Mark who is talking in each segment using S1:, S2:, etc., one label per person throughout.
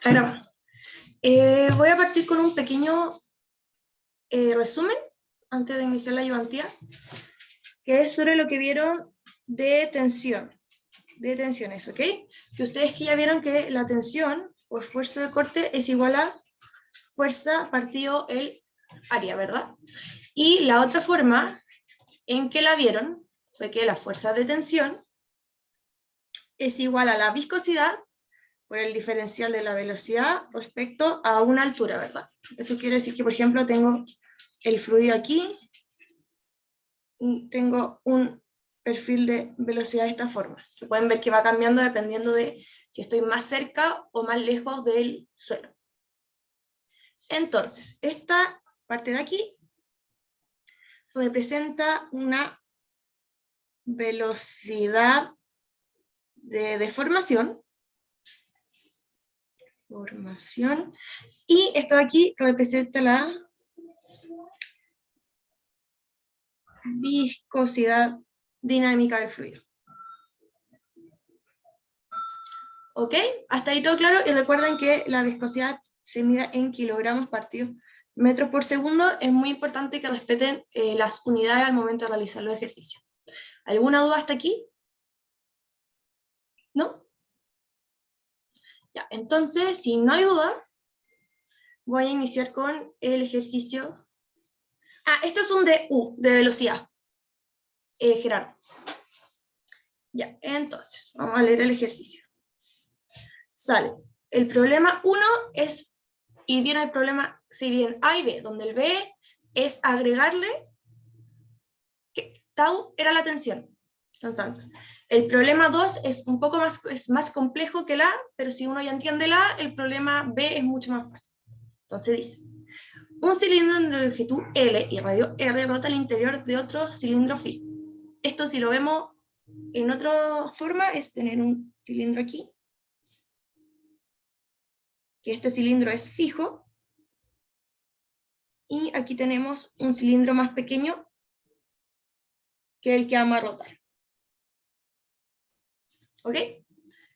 S1: Ahora va. Voy a partir con un pequeño resumen antes de iniciar la ayudantía, que es sobre lo que vieron de tensión. De tensiones, ¿ok? Que ustedes que ya vieron que la tensión o esfuerzo de corte es igual a fuerza partido el área, ¿verdad? Y la otra forma en que la vieron fue que la fuerza de tensión es igual a la viscosidad por el diferencial de la velocidad respecto a una altura, ¿verdad? Eso quiere decir que, por ejemplo, tengo el fluido aquí y tengo un perfil de velocidad de esta forma, que pueden ver que va cambiando dependiendo de si estoy más cerca o más lejos del suelo. Entonces, esta parte de aquí representa una velocidad de deformación, y esto de aquí representa la viscosidad dinámica del fluido. ¿Ok? Hasta ahí todo claro, y recuerden que la viscosidad se mide en kilogramos partidos metros por segundo. Es muy importante que respeten las unidades al momento de realizar los ejercicios. ¿Alguna duda hasta aquí? ¿No? Ya, entonces, si no hay duda, voy a iniciar con el ejercicio. Esto es un DU, de velocidad, Gerardo. Ya, entonces, vamos a leer el ejercicio. Sale. El problema 1 es, y viene el problema, si bien A y B, donde el B es agregarle, que tau era la tensión, constante. El problema 2 es un poco más, es más complejo que el A, pero si uno ya entiende el A, el problema B es mucho más fácil. Entonces dice, un cilindro de longitud L y radio R rota al interior de otro cilindro fijo. Esto, si lo vemos en otra forma, es tener un cilindro aquí, que este cilindro es fijo, y aquí tenemos un cilindro más pequeño, que es el que vamos a rotar. ¿Ok?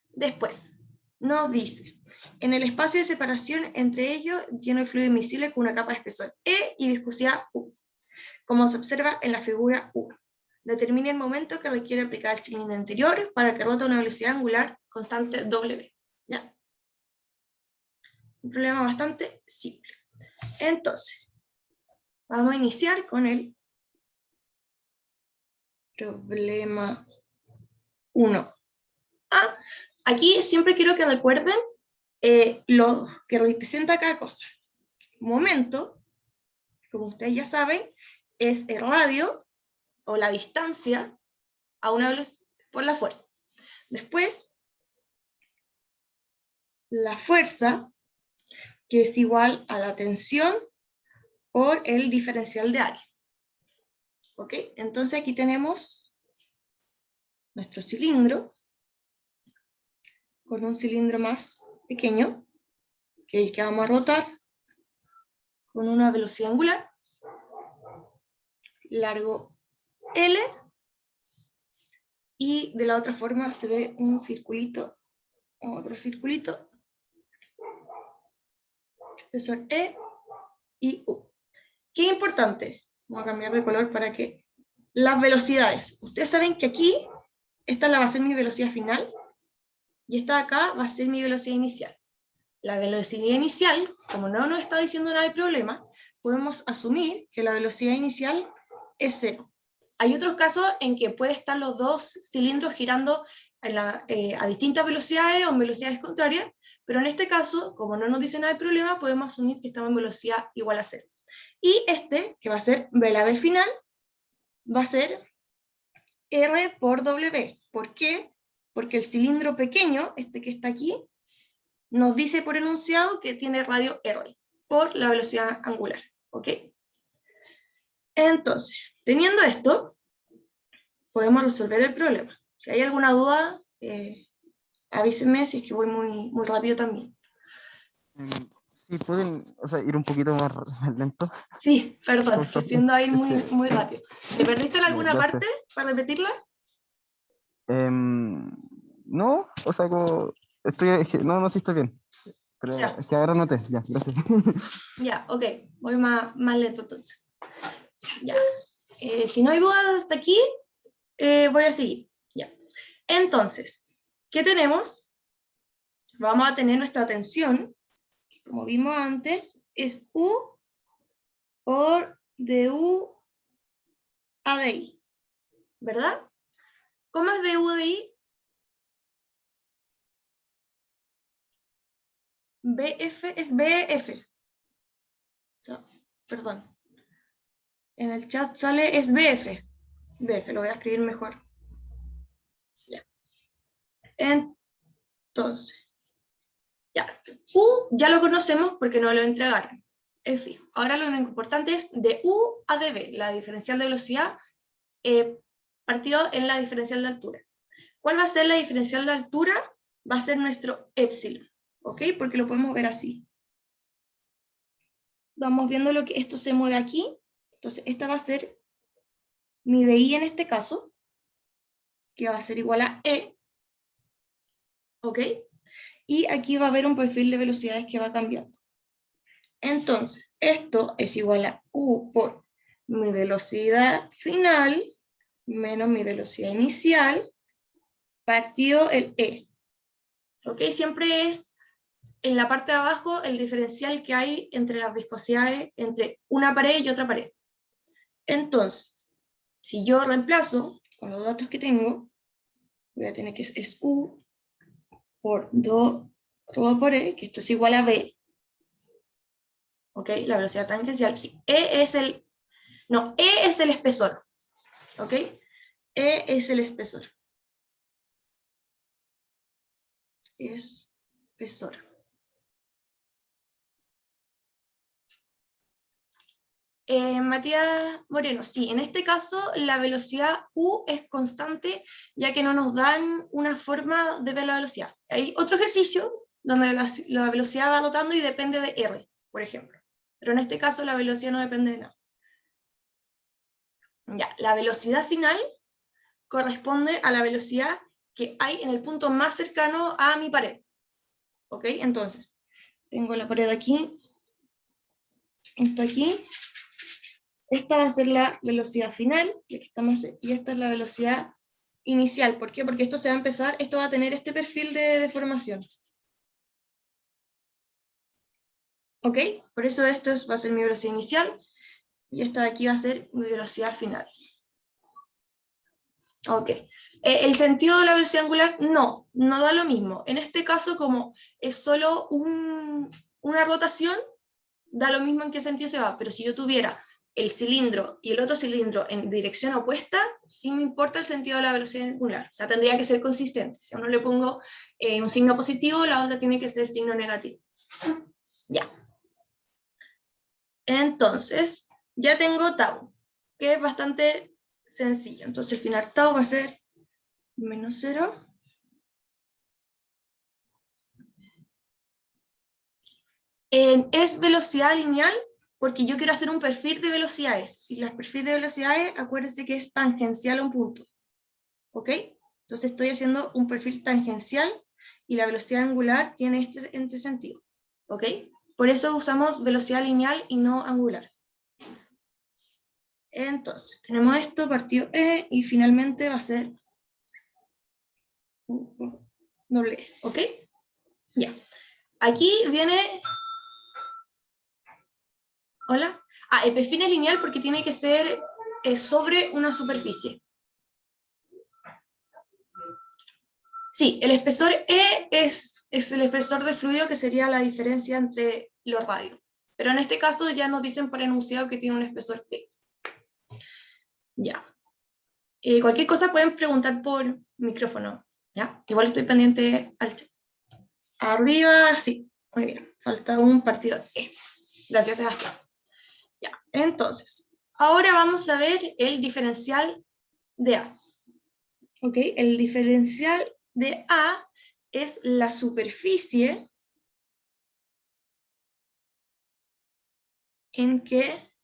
S1: Después, nos dice, en el espacio de separación entre ellos tiene el fluido miscible con una capa de espesor E y viscosidad U, como se observa en la figura 1. Determine el momento que requiere aplicar el cilindro anterior para que rote a una velocidad angular constante W. ¿Ya? Un problema bastante simple. Entonces, vamos a iniciar con el problema 1. Aquí siempre quiero que recuerden lo que representa cada cosa. Momento, como ustedes ya saben, es el radio o la distancia a una velocidad por la fuerza. Después, la fuerza, que es igual a la tensión por el diferencial de área. ¿Ok? Entonces aquí tenemos nuestro cilindro, con un cilindro más pequeño, que es el que vamos a rotar, con una velocidad angular, largo L, y de la otra forma se ve un circulito, otro circulito, espesor E y U. ¿Qué es importante? Vamos a cambiar de color para que... Las velocidades. Ustedes saben que aquí, esta va a ser mi velocidad final, y esta de acá va a ser mi velocidad inicial. La velocidad inicial, como no nos está diciendo nada de problema, podemos asumir que la velocidad inicial es 0. Hay otros casos en que pueden estar los dos cilindros girando a distintas velocidades o en velocidades contrarias, pero en este caso, como no nos dice nada de problema, podemos asumir que estamos en velocidad igual a 0. Y este, que va a ser la B final, va a ser R por W. ¿Por qué? Porque el cilindro pequeño, este que está aquí, nos dice por enunciado que tiene radio R, por la velocidad angular. ¿Ok? Entonces, teniendo esto, podemos resolver el problema. Si hay alguna duda, avísenme si es que voy muy rápido también.
S2: Sí, pueden, ir un poquito más lento.
S1: Sí, perdón, que estoy yendo a ir muy rápido. ¿Te perdiste en alguna
S2: Gracias.
S1: parte para repetirla?
S2: No, como no, sí estoy bien. Pero
S1: Ya,
S2: es que ahora noté, ya, gracias.
S1: ya, ok, voy más lento entonces. Ya. Si no hay dudas hasta aquí, voy a seguir. Ya. Entonces, ¿qué tenemos? Vamos a tener nuestra tensión, que como vimos antes, es U por du a di, ¿verdad? ¿Cómo es du a di? BF es BF. Perdón. En el chat sale es BF. BF, lo voy a escribir mejor. Ya. Entonces, ya. U ya lo conocemos porque no lo entregaron. Es fijo. Ahora lo importante es de U a dB, la diferencial de velocidad partido en la diferencial de altura. ¿Cuál va a ser la diferencial de altura? Va a ser nuestro épsilon, ¿ok? Porque lo podemos ver así. Vamos viendo lo que esto se mueve aquí. Entonces, esta va a ser mi DI en este caso, que va a ser igual a E, ¿ok? Y aquí va a haber un perfil de velocidades que va cambiando. Entonces, esto es igual a U por mi velocidad final menos mi velocidad inicial partido el E. ¿Ok? Siempre es en la parte de abajo el diferencial que hay entre las viscosidades entre una pared y otra pared. Entonces, si yo reemplazo con los datos que tengo, voy a tener que es U por 2 ρ por E, que esto es igual a B. ¿Ok? La velocidad tangencial. Sí, E es el... No, E es el espesor. ¿Ok? E es el espesor. Espesor. Matías Moreno, sí, en este caso la velocidad U es constante, ya que no nos dan una forma de ver la velocidad. Hay otro ejercicio donde la velocidad va rotando y depende de R, por ejemplo. Pero en este caso la velocidad no depende de nada. Ya, la velocidad final corresponde a la velocidad que hay en el punto más cercano a mi pared. ¿Ok? Entonces, tengo la pared aquí, esto aquí. Esta va a ser la velocidad final, y esta es la velocidad inicial. ¿Por qué? Porque esto se va a empezar, esto va a tener este perfil de deformación. ¿Ok? Por eso va a ser mi velocidad inicial, y esta de aquí va a ser mi velocidad final. Ok. ¿El sentido de la velocidad angular? No da lo mismo. En este caso, como es solo una rotación, da lo mismo en qué sentido se va, pero si yo tuviera el cilindro y el otro cilindro en dirección opuesta, sí me importa el sentido de la velocidad angular. O sea, tendría que ser consistente. Si a uno le pongo un signo positivo, la otra tiene que ser signo negativo. Ya. Entonces, ya tengo tau, que es bastante sencillo. Entonces, el final tau va a ser menos 0. Es velocidad lineal porque yo quiero hacer un perfil de velocidades. Y el perfil de velocidades, acuérdense que es tangencial a un punto. ¿Ok? Entonces estoy haciendo un perfil tangencial y la velocidad angular tiene este sentido. ¿Ok? Por eso usamos velocidad lineal y no angular. Entonces, tenemos esto, partido E, y finalmente va a ser doble E. ¿Ok? Ya. Aquí viene... ¿Hola? El perfil es lineal porque tiene que ser sobre una superficie. Sí, el espesor E es el espesor de fluido, que sería la diferencia entre los radios. Pero en este caso ya nos dicen por enunciado que tiene un espesor P. Ya. Cualquier cosa pueden preguntar por micrófono. ¿Ya? Igual estoy pendiente al chat. Arriba, sí. Muy bien. Falta un partido E. Gracias, Sebastián. Ya. Entonces, ahora vamos a ver el diferencial de A. ¿Ok? El diferencial de A es la superficie en que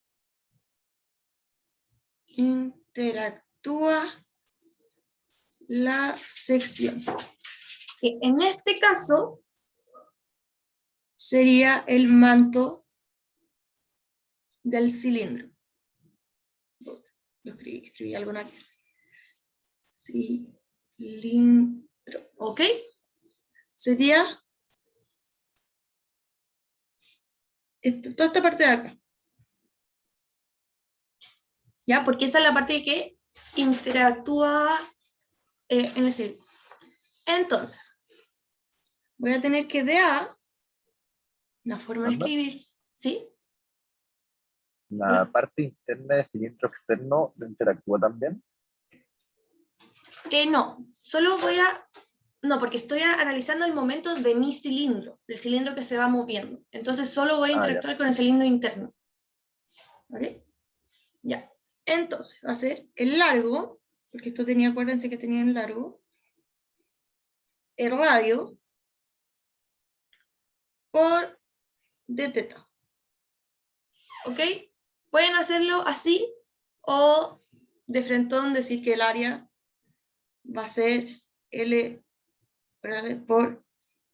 S1: interactúa la sección. que en este caso sería el manto del cilindro. Lo escribí algo aquí. Cilindro, ¿ok? Sería toda esta parte de acá. ¿Ya? Porque esa es la parte que interactúa en el cilindro. Entonces, voy a tener que DA, una forma de escribir, ¿sí?
S3: La parte interna del cilindro externo interactúa también.
S1: No, solo voy a... No, porque estoy analizando el momento de mi cilindro, del cilindro que se va moviendo. Entonces solo voy a interactuar con el cilindro interno. ¿Ok? Ya. Entonces, va a ser el largo, porque esto tenía, acuérdense que tenía un largo, el radio, por d teta. ¿Ok? Pueden hacerlo así, o de frentón decir que el área va a ser L por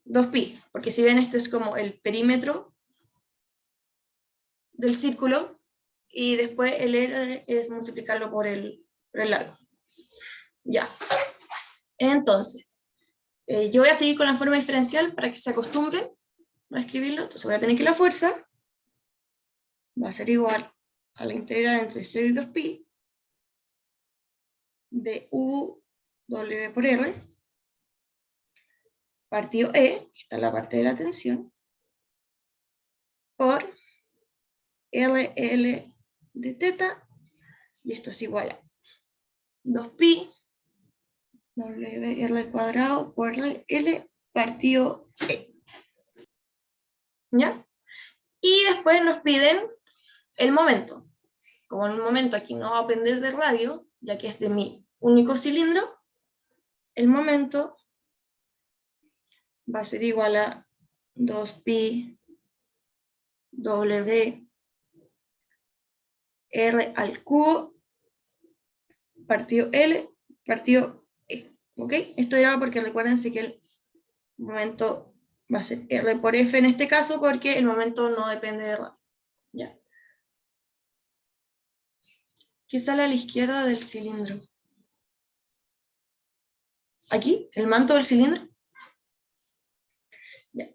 S1: 2pi, porque si ven esto es como el perímetro del círculo, y después el R es multiplicarlo por el largo. Ya. Entonces, yo voy a seguir con la forma diferencial para que se acostumbren a escribirlo. Entonces voy a tener que la fuerza va a ser igual a la integral entre 0 y 2pi de U W por R partido E, que está en la parte de la tensión, por LL de teta, y esto es igual a 2pi WR al cuadrado por L partido E. ¿Ya? Y después nos piden el momento. Como el momento aquí no va a depender de radio, ya que es de mi único cilindro, el momento va a ser igual a 2pi W R al cubo partido L partido E. ¿Ok? Esto era porque recuérdense que el momento va a ser R por F en este caso, porque el momento no depende de radio. ¿Ya? ¿Qué sale a la izquierda del cilindro? Aquí, el manto del cilindro. ¿Ya?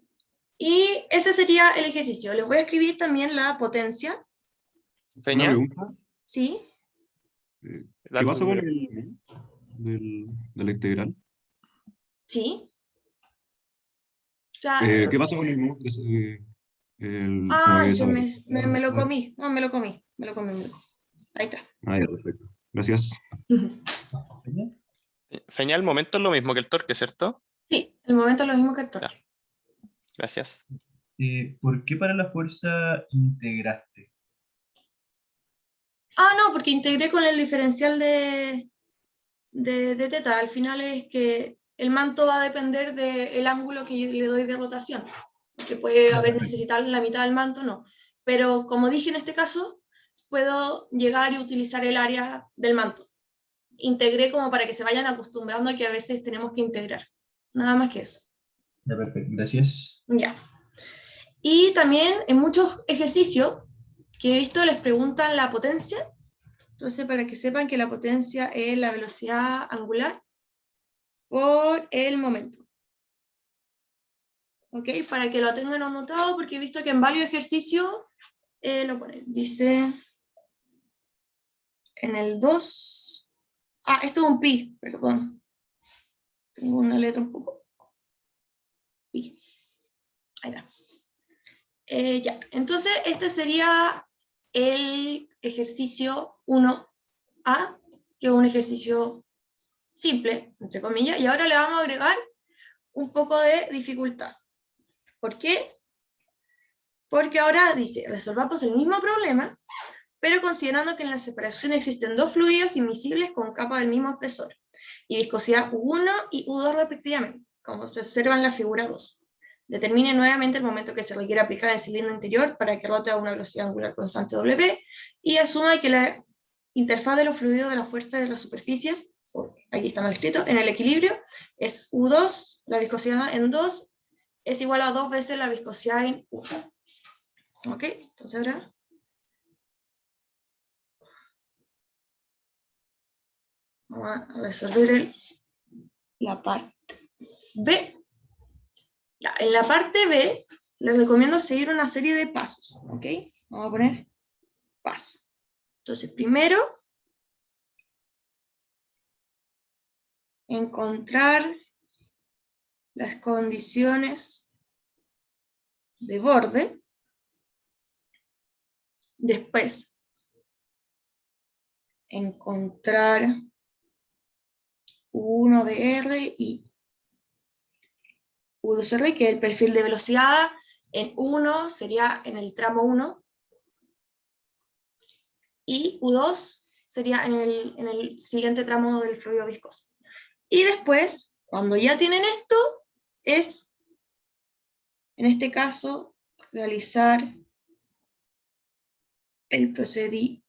S1: Y ese sería el ejercicio. Les voy a escribir también la potencia.
S4: Una
S5: Feña,
S4: pregunta.
S1: ¿Sí?
S4: ¿Qué
S5: dato
S4: pasa con
S5: duro.
S4: el de la integral?
S1: ¿Sí? O sea,
S4: ¿Qué pasa con el mu? Como
S1: ah,
S4: que
S1: se
S4: desaparece.
S1: me lo comí. No, me lo comí. Ahí está.
S4: Ah, ya, perfecto. Gracias.
S5: Feña, el momento es lo mismo que el torque, ¿cierto?
S1: Sí, el momento es lo mismo que el torque.
S5: Gracias.
S6: ¿Por qué para la fuerza integraste?
S1: Ah, no, porque integré con el diferencial de teta. Al final es que el manto va a depender del ángulo que yo le doy de rotación. Porque puede haber necesitado la mitad del manto, no. Pero como dije en este caso, puedo llegar y utilizar el área del manto. Integré como para que se vayan acostumbrando a que a veces tenemos que integrar. Nada más que eso.
S6: Ya, perfecto, gracias.
S1: Ya. Y también en muchos ejercicios que he visto les preguntan la potencia. Entonces, para que sepan que la potencia es la velocidad angular por el momento. ¿Ok? Para que lo tengan anotado, porque he visto que en varios ejercicios lo ponen. Dice en el 2. Ah, esto es un pi, perdón. Tengo una letra un poco. Pi. Ahí está. Ya, entonces este sería el ejercicio 1A, que es un ejercicio simple, entre comillas, y ahora le vamos a agregar un poco de dificultad. ¿Por qué? Porque ahora dice, resolvamos el mismo problema, pero considerando que en la separación existen dos fluidos invisibles con capas del mismo espesor, y viscosidad U1 y U2 respectivamente, como se observa en la figura 2. Determine nuevamente el momento que se requiere aplicar el cilindro interior para que rote a una velocidad angular constante W, y asuma que la interfaz de los fluidos de la fuerza de las superficies aquí está mal escrito, en el equilibrio, es U2, la viscosidad en 2, es igual a 2 veces la viscosidad en 1. ¿Ok? Entonces ahora vamos a resolver la parte B. Ya, en la parte B, les recomiendo seguir una serie de pasos. ¿Ok? Vamos a poner paso. Entonces, primero, encontrar las condiciones de borde. Después, encontrar U1 de R y U2 de R, que el perfil de velocidad en 1 sería en el tramo 1, y U2 sería en el siguiente tramo del fluido viscoso. Y después, cuando ya tienen esto, es, en este caso, realizar el procedimiento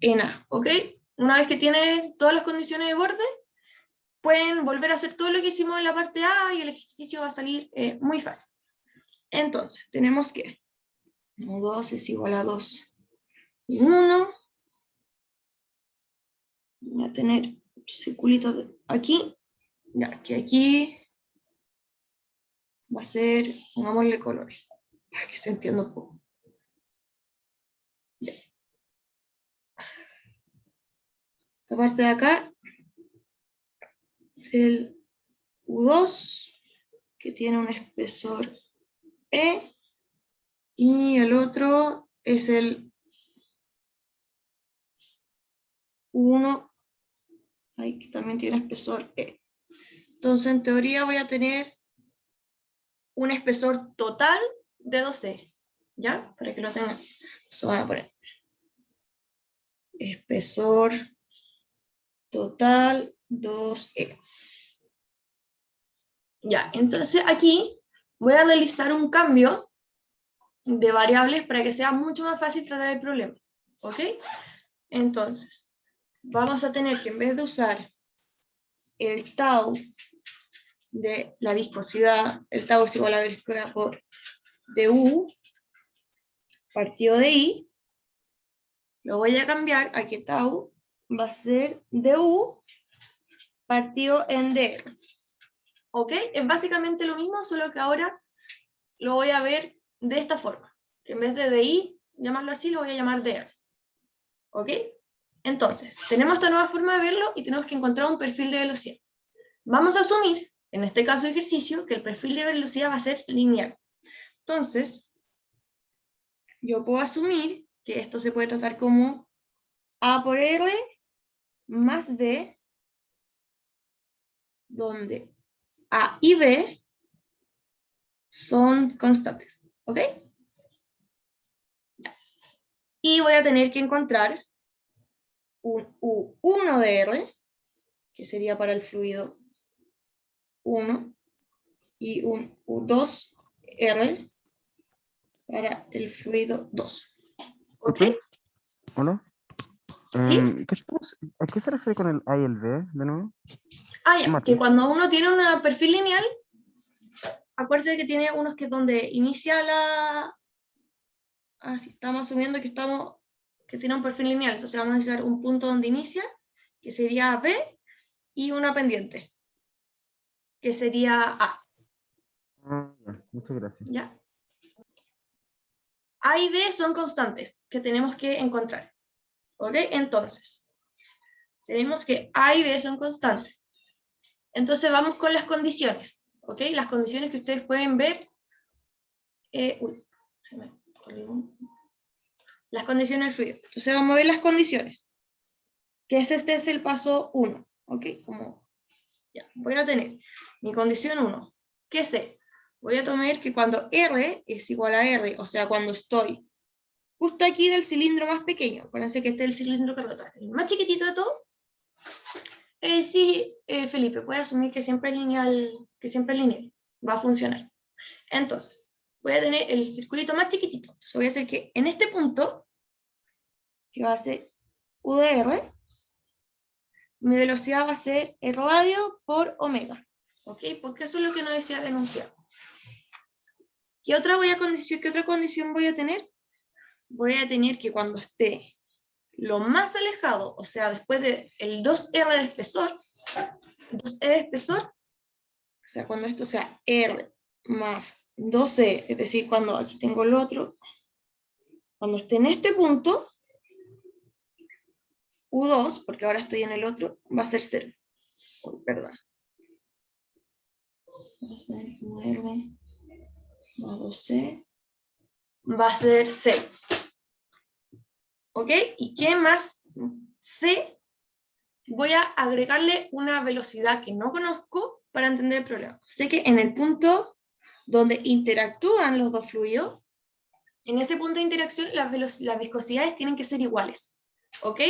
S1: en A, ¿ok? Una vez que tienen todas las condiciones de borde, pueden volver a hacer todo lo que hicimos en la parte A y el ejercicio va a salir muy fácil. Entonces, tenemos que U2 es igual a 2 y 1. Voy a tener circulitos aquí, ya que aquí va a ser, pongámosle colores, para que se entienda un poco. Ya. Esta parte de acá, el U2, que tiene un espesor E, y el otro es el 1, ahí que también tiene espesor E. Entonces, en teoría voy a tener un espesor total de 2E, ¿ya? Para que lo tengan. Eso voy a poner. Espesor total 2E. Ya, entonces aquí voy a realizar un cambio de variables para que sea mucho más fácil tratar el problema. ¿Ok? Entonces, vamos a tener que en vez de usar el tau de la viscosidad, el tau es igual a la viscosidad por du partido de I, lo voy a cambiar a que tau va a ser du partido en dr. ¿Ok? Es básicamente lo mismo, solo que ahora lo voy a ver de esta forma. Que en vez de di, llamarlo así, lo voy a llamar dr. ¿Ok? Entonces, tenemos esta nueva forma de verlo y tenemos que encontrar un perfil de velocidad. Vamos a asumir, en este caso de ejercicio, que el perfil de velocidad va a ser lineal. Entonces, yo puedo asumir que esto se puede tratar como A por R más B, donde A y B son constantes. ¿Ok? Y voy a tener que encontrar un U1 de R, que sería para el fluido 1, y un U2R para el fluido 2. ¿Ok?
S2: Hola.
S1: ¿Sí?
S2: ¿A qué se refiere con el A y el B de nuevo?
S1: Ah, ya,
S2: Mate.
S1: que cuando uno tiene un perfil lineal, acuérdense que tiene unos que es donde inicia la... Ah, sí, estamos asumiendo que tiene un perfil lineal, entonces vamos a necesitar un punto donde inicia, que sería B, y una pendiente, que sería A.
S2: Ya, muchas gracias.
S1: ¿Ya? A y B son constantes que tenemos que encontrar. ¿Ok? Entonces, tenemos que A y B son constantes. Entonces vamos con las condiciones. ¿Ok? Las condiciones que ustedes pueden ver. Se me corrió. Las condiciones del fluido. Entonces vamos a ver las condiciones. Que este es el paso 1. ¿Ok? Ya, voy a tener mi condición 1. ¿Qué sé? Voy a tomar que cuando R es igual a R, o sea, cuando estoy justo aquí del cilindro más pequeño, acuérdense que este es el cilindro que rota, el más chiquitito de todo. Sí, Felipe, puede asumir que siempre es lineal, va a funcionar. Entonces, voy a tener el circulito más chiquitito. Entonces voy a hacer que en este punto, que va a ser U de R, mi velocidad va a ser el radio por omega. ¿Ok? Porque eso es lo que nos decía el enunciado. ¿Qué otra condición voy a tener? Voy a tener que cuando esté lo más alejado, o sea, después del 2R de espesor, 2E de espesor, o sea, cuando esto sea R más 2E, es decir, cuando aquí tengo el otro, cuando esté en este punto, U2, porque ahora estoy en el otro, va a ser 0. Oh, perdón. Va a ser UR más 2C, va a ser 0. ¿Ok? ¿Y qué más? C, voy a agregarle una velocidad que no conozco para entender el problema. Sé que en el punto donde interactúan los dos fluidos, en ese punto de interacción las viscosidades tienen que ser iguales. ¿Ok?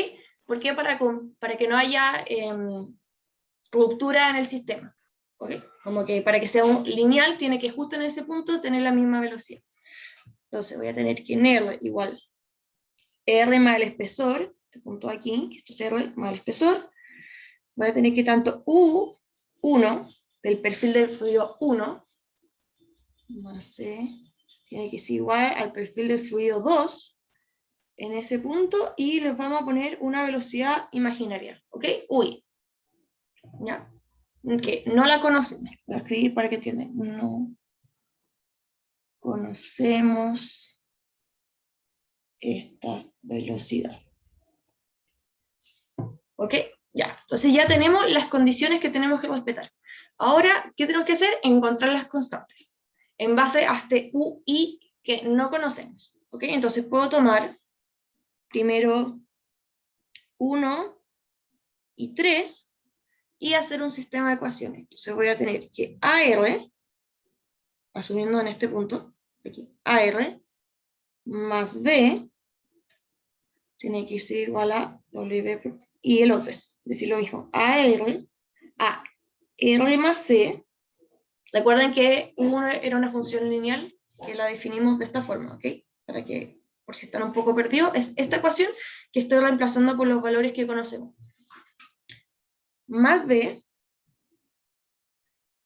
S1: ¿Por qué? Para que no haya ruptura en el sistema. ¿Ok? Como que para que sea lineal tiene que justo en ese punto tener la misma velocidad. Entonces voy a tener que en R igual R más el espesor, este punto aquí, que esto es R más el espesor, voy a tener que tanto U1 del perfil del fluido 1 más C tiene que ser igual al perfil del fluido 2 en ese punto, y les vamos a poner una velocidad imaginaria, ¿ok? UI. ¿Ya? Que no la conocemos. Voy a escribir para que entiendan. No conocemos esta velocidad. ¿Ok? Ya. Entonces ya tenemos las condiciones que tenemos que respetar. Ahora, ¿qué tenemos que hacer? Encontrar las constantes. En base a este UI que no conocemos. ¿Ok? Entonces puedo tomar primero 1 y 3 y hacer un sistema de ecuaciones. Entonces voy a tener que AR, asumiendo en este punto, aquí, AR más B tiene que ser igual a W, y el otro es decir lo mismo, AR más C. Recuerden que U era una función lineal que la definimos de esta forma, ¿ok? Para que, por si están un poco perdidos, es esta ecuación que estoy reemplazando por los valores que conocemos. Más B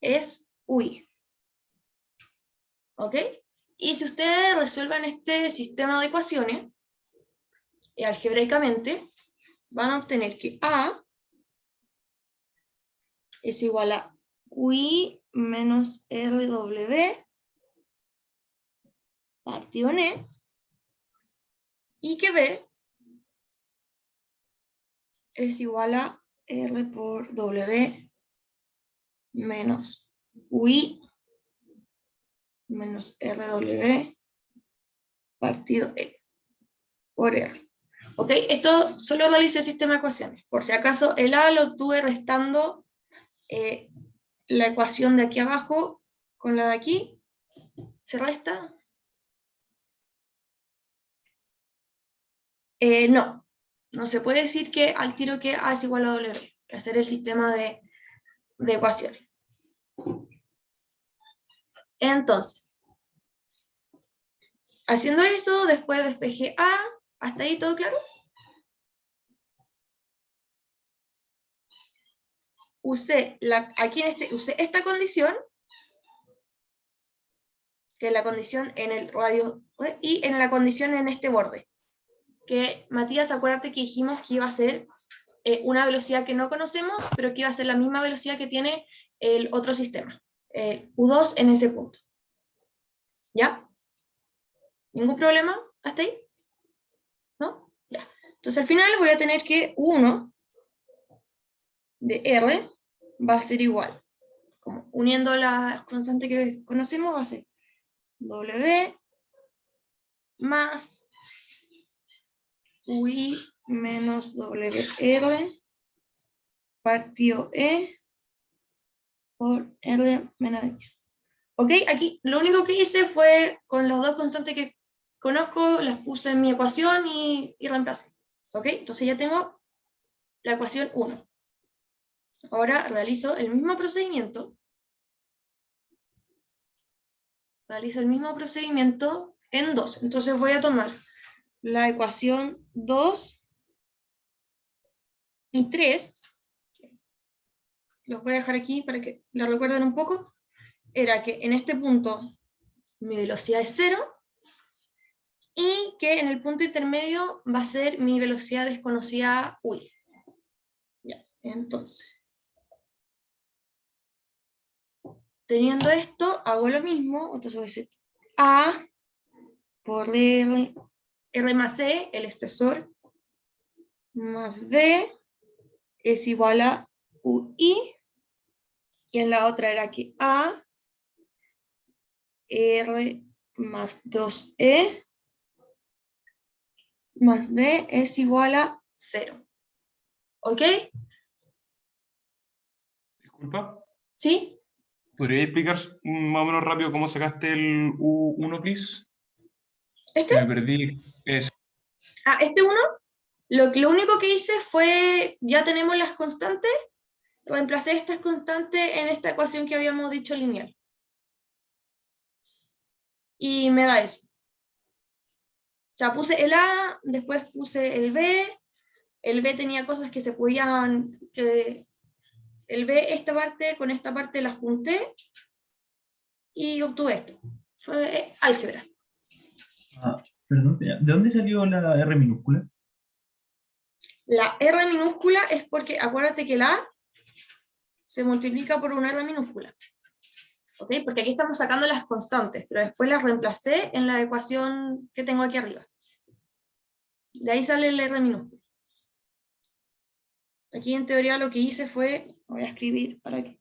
S1: es UI. ¿Ok? Y si ustedes resuelvan este sistema de ecuaciones, algebraicamente, van a obtener que A es igual a UI menos RW partido N, y que B es igual a R por W menos UI menos RW partido E por R. ¿Ok? Esto solo realicé el sistema de ecuaciones. Por si acaso, el A lo tuve restando la ecuación de aquí abajo con la de aquí. ¿Se resta? No. No se puede decir que al tiro que A es igual a W, que hacer el sistema de ecuaciones. Entonces, haciendo eso, después despejé A. ¿Hasta ahí todo claro? Usé esta condición, que es la condición en el radio, y en la condición en este borde. Que, Matías, acuérdate que dijimos que iba a ser una velocidad que no conocemos, pero que iba a ser la misma velocidad que tiene el otro sistema, U2 en ese punto. ¿Ya? ¿Ningún problema hasta ahí? ¿No? Ya. Entonces al final voy a tener que 1 de R va a ser igual, como uniendo las constantes que conocemos, va a ser W más UI menos WR partido E por R menos E. ¿Ok? Aquí lo único que hice fue, con las dos constantes que conozco, las puse en mi ecuación y reemplacé. ¿Ok? Entonces ya tengo la ecuación 1. Ahora realizo el mismo procedimiento. En 2. Entonces voy a tomar la ecuación 2 y 3, los voy a dejar aquí para que lo recuerden un poco, era que en este punto mi velocidad es 0, y que en el punto intermedio va a ser mi velocidad desconocida UI. Ya, entonces, teniendo esto, hago lo mismo, entonces voy a decir A por R más C, el espesor, más B es igual a UI, y en la otra era que A, R más 2E, más B es igual a 0. ¿Ok?
S4: Disculpa,
S1: ¿Sí?
S4: ¿podría explicar más o menos rápido cómo sacaste el U1, please?
S1: ¿Este?
S4: Que me perdí.
S1: Este 1, lo único que hice fue, ya tenemos las constantes, reemplacé estas constantes en esta ecuación que habíamos dicho lineal. Y me da eso. O sea, puse el A, después puse el B tenía cosas que se podían, el B, esta parte con esta parte la junté, y obtuve esto. Fue álgebra.
S6: Perdón, ¿de dónde salió la R minúscula?
S1: La R minúscula es porque, acuérdate que la A se multiplica por una R minúscula. ¿Ok? Porque aquí estamos sacando las constantes, pero después las reemplacé en la ecuación que tengo aquí arriba. De ahí sale el R minúscula. Aquí en teoría lo que hice fue, voy a escribir para que,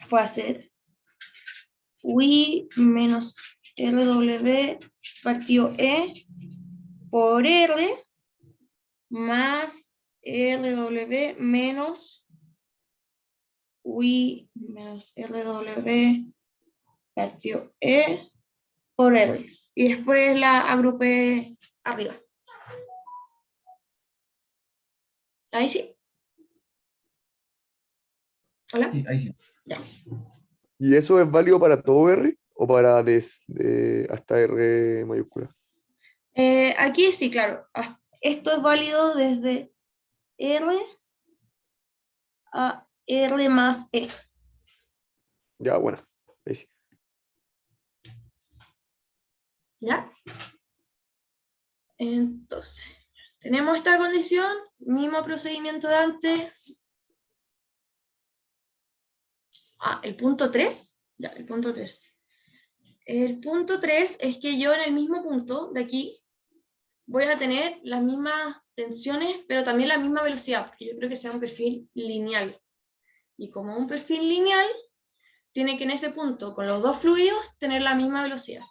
S1: fue hacer UI menos RW partido E por R más RW menos UI menos RW partido E por R. Y después la agrupé arriba. Ahí sí. ¿Hola?
S6: Sí, ahí sí.
S1: Ya.
S7: ¿Y eso es válido para todo R o para hasta R mayúscula?
S1: Aquí sí, claro. Esto es válido desde R a R más E.
S7: Ya, bueno, ahí sí.
S1: ¿Ya? Entonces, tenemos esta condición, mismo procedimiento de antes. El punto 3. Ya, el punto 3. El punto 3 es que yo en el mismo punto de aquí voy a tener las mismas tensiones, pero también la misma velocidad, porque yo creo que sea un perfil lineal. Y como un perfil lineal, tiene que en ese punto, con los dos fluidos, tener la misma velocidad.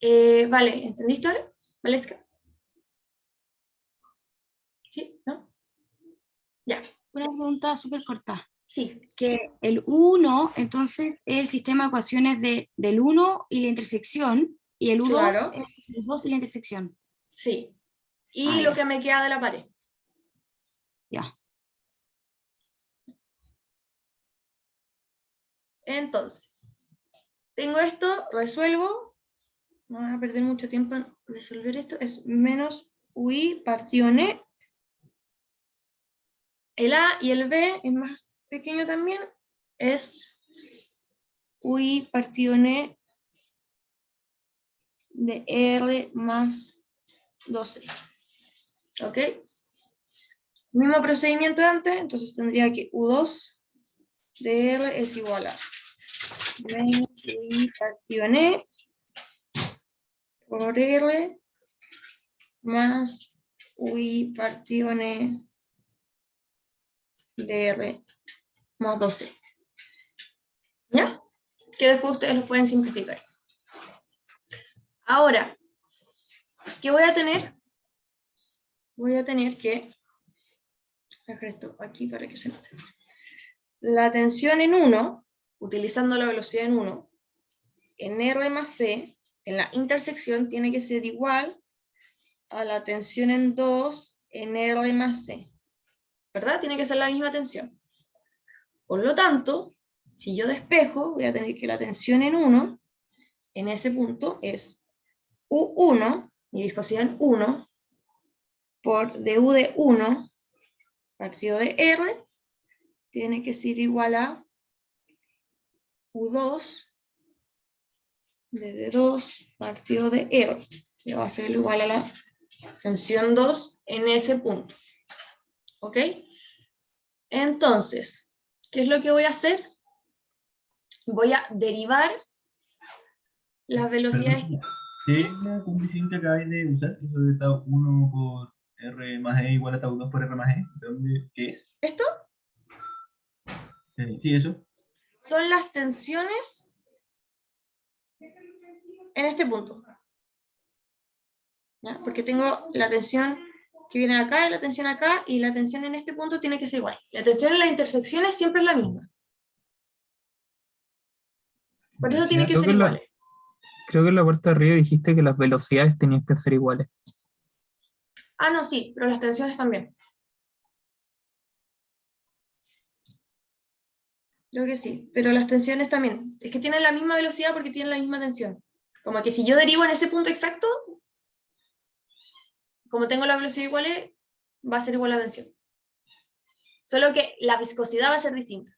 S1: Vale, ¿entendiste ahora? ¿Valeska? ¿Sí? ¿No? Ya.
S8: Una pregunta súper corta.
S1: Sí.
S8: Que el 1, entonces, es el sistema de ecuaciones del 1 y la intersección, y el U2
S1: Claro.
S8: es el 2 y la intersección.
S1: Sí. Y lo
S8: Ya.
S1: que me queda de la pared.
S8: Ya.
S1: Entonces, tengo esto, resuelvo. No voy a perder mucho tiempo en resolver esto. Es menos UI partido N. El A y el B es más pequeño también. Es UI partido N de R más 12. ¿Ok? Mismo procedimiento de antes, entonces tendría que U2 de R es igual a menos UI partido N por R más UI partido N de R más 12. ¿Ya? Que después ustedes lo pueden simplificar. Ahora, ¿qué voy a tener? Voy a tener que dejar esto aquí para que se note. La tensión en 1, utilizando la velocidad en 1, en R más C, en la intersección tiene que ser igual a la tensión en 2 en R más C. ¿Verdad? Tiene que ser la misma tensión. Por lo tanto, si yo despejo, voy a tener que la tensión en 1, en ese punto es U1, mi viscosidad en 1, por du de 1 partido de r tiene que ser igual a u2 de d2 partido de r, que va a ser igual a la tensión 2 en ese punto. ¿Ok? Entonces, ¿qué es lo que voy a hacer? Voy a derivar las velocidades.
S6: Perdón,
S1: ¿Sí?
S6: ¿qué condición que acabáis de usar? Eso de tau 1 por R más E igual a tau 2 por R más E. ¿De dónde? ¿Qué es?
S1: Esto
S6: Sí, eso.
S1: son las tensiones en este punto. ¿Ya? Porque tengo la tensión que viene acá y la tensión acá, y la tensión en este punto tiene que ser igual. La tensión en las intersecciones siempre es la misma. Por eso tiene que
S9: Creo
S1: ser
S9: que,
S1: iguales.
S9: creo que en la parte de arriba dijiste que las velocidades tenían que ser iguales.
S1: Ah, no, sí, pero las tensiones también. Creo que sí, pero las tensiones también. Es que tienen la misma velocidad porque tienen la misma tensión. Como que si yo derivo en ese punto exacto, como tengo la velocidad igual, va a ser igual la tensión. Solo que la viscosidad va a ser distinta.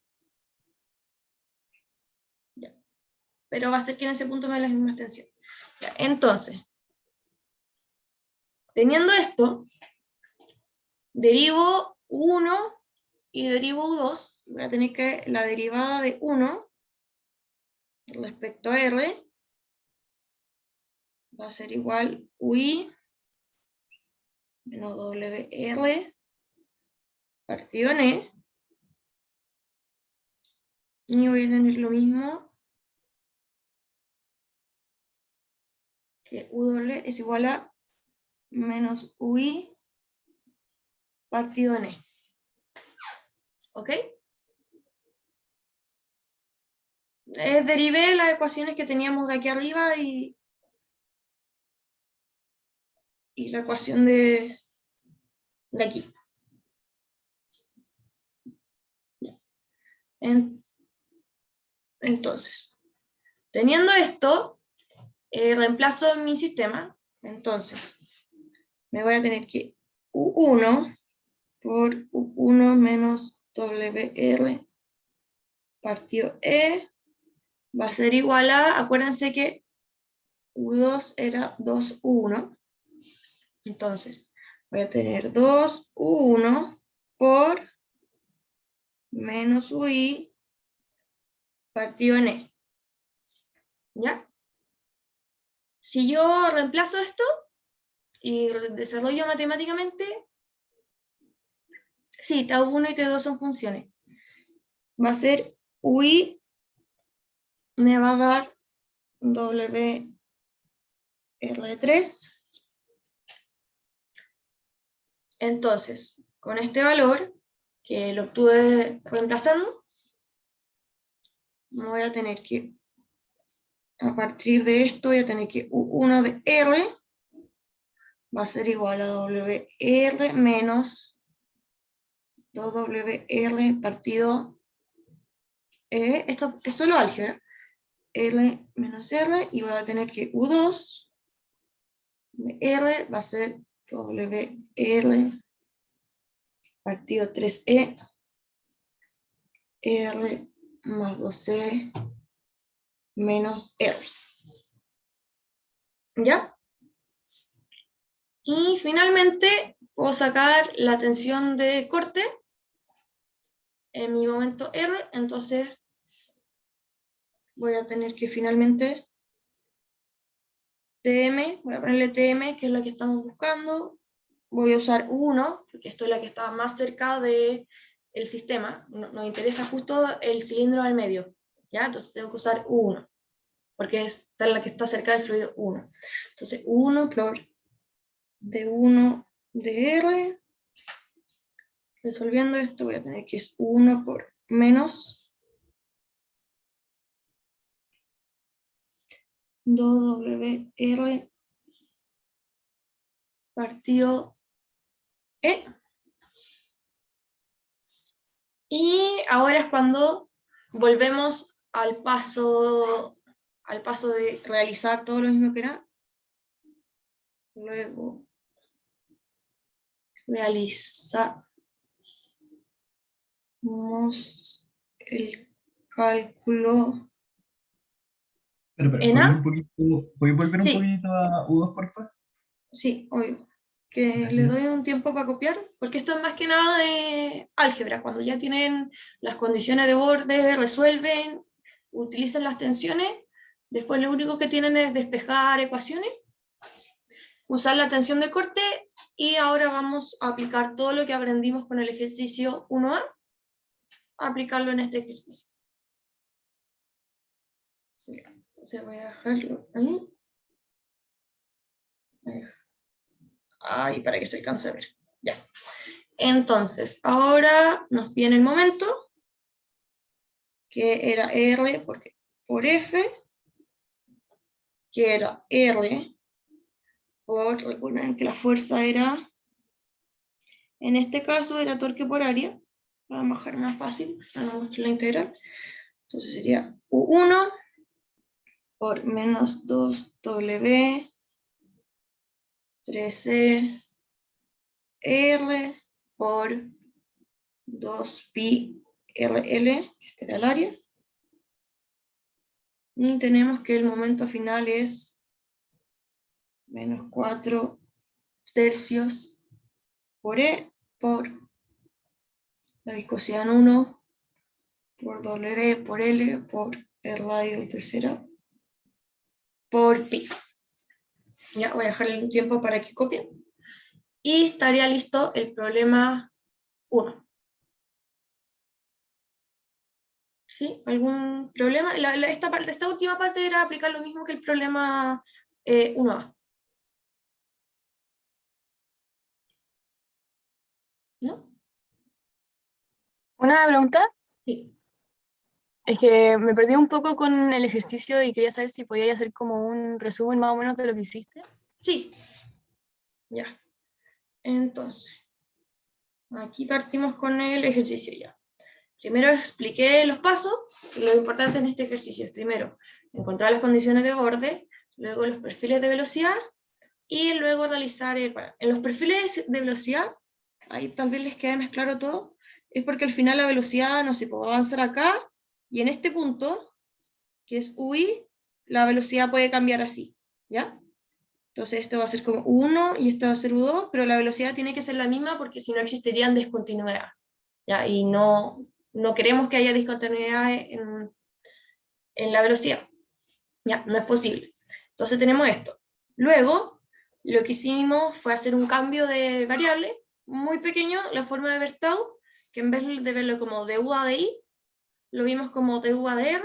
S1: Ya. Pero va a ser que en ese punto me den las mismas tensiones. Ya. Entonces, teniendo esto, derivo 1 y derivo U2. Voy a tener que la derivada de 1 respecto a R va a ser igual UI menos WR partido en E. Y voy a tener lo mismo que W es igual a menos UI partido en E. ¿Ok? Derivé las ecuaciones que teníamos de aquí arriba y la ecuación de aquí. Entonces, teniendo esto, reemplazo mi sistema. Entonces, me voy a tener que U1 por U1 menos WR partido E va a ser igual a, acuérdense que U2 era 2U1. Entonces, voy a tener 2U1 por menos UI partido en E. ¿Ya? Si yo reemplazo esto y desarrollo matemáticamente, sí, tau 1 y T2 son funciones. Va a ser UI me va a dar WR3. Entonces, con este valor, que lo obtuve reemplazando, voy a tener que, a partir de esto, voy a tener que U1 de R va a ser igual a WR menos 2WR partido esto es solo álgebra, R menos R, y voy a tener que U2 de R va a ser WR partido 3E R más 2E menos R. ¿Ya? Y finalmente puedo sacar la tensión de corte en mi momento R, entonces voy a tener que finalmente TM, voy a ponerle TM, que es la que estamos buscando, voy a usar 1, porque esto es la que está más cerca del sistema, nos interesa justo el cilindro al medio, ¿ya? Entonces tengo que usar 1, porque es la que está cerca del fluido 1. Entonces 1 por D1 de R, resolviendo esto voy a tener que es 1 por menos 2WR partido E. Y ahora es cuando volvemos al paso de realizar todo lo mismo que era. Luego realizamos el cálculo.
S6: Pero,
S1: ¿En A?
S6: ¿puedes volver un
S1: Sí.
S6: poquito a U2, por favor?
S1: Sí, obvio. Que
S6: Gracias.
S1: le doy un tiempo para copiar, porque esto es más que nada de álgebra. Cuando ya tienen las condiciones de borde, resuelven, utilizan las tensiones, después lo único que tienen es despejar ecuaciones, usar la tensión de corte, y ahora vamos a aplicar todo lo que aprendimos con el ejercicio 1A, aplicarlo en este ejercicio. Entonces voy a dejarlo ahí. Ahí para que se alcance a ver. Ya. Entonces, ahora nos viene el momento, que era R por F, que era R por, recuerden que la fuerza era, en este caso era torque por área, vamos a bajar más fácil, para no mostrar la integral. Entonces sería U1 por menos 2W 3C R por 2pi RL, que este era el área. Y tenemos que el momento final es menos 4 tercios por E por la viscosidad en 1 por W por L por el radio de tercera por pi. Ya voy a dejar el tiempo para que copien. Y estaría listo el problema 1. ¿Sí? ¿Algún problema? Esta última parte era aplicar lo mismo que el problema 1A. ¿No?
S10: Una pregunta,
S1: Sí.
S10: es que me perdí un poco con el ejercicio y quería saber si podías hacer como un resumen más o menos de lo que hiciste.
S1: Sí. Ya. Entonces, aquí partimos con el ejercicio ya. Primero expliqué los pasos, y lo importante en este ejercicio es primero encontrar las condiciones de borde, luego los perfiles de velocidad, y luego realizar en los perfiles de velocidad, ahí tal vez les quede más claro todo, es porque al final la velocidad no se puede avanzar acá, y en este punto, que es UI, la velocidad puede cambiar así, ¿ya? Entonces esto va a ser como U1 y esto va a ser U2, pero la velocidad tiene que ser la misma porque si no existirían discontinuidad, ¿ya? Y no queremos que haya discontinuidad en la velocidad, ¿ya? No es posible. Entonces tenemos esto. Luego, lo que hicimos fue hacer un cambio de variable muy pequeño, la forma de ver tau, que en vez de verlo como du a di, lo vimos como du a dr.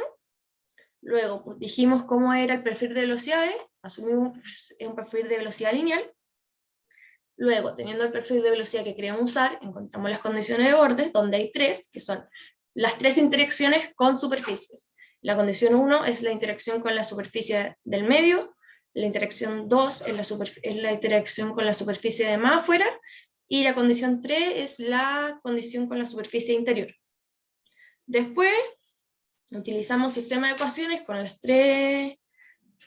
S1: Luego, pues dijimos cómo era el perfil de velocidades, asumimos un perfil de velocidad lineal. Luego, teniendo el perfil de velocidad que queríamos usar, encontramos las condiciones de borde, donde hay 3, que son las 3 interacciones con superficies. La condición 1 es la interacción con la superficie del medio, la interacción 2 es la interacción con la superficie de más afuera, y la condición 3 es la condición con la superficie interior. Después, utilizamos sistema de ecuaciones con las 3,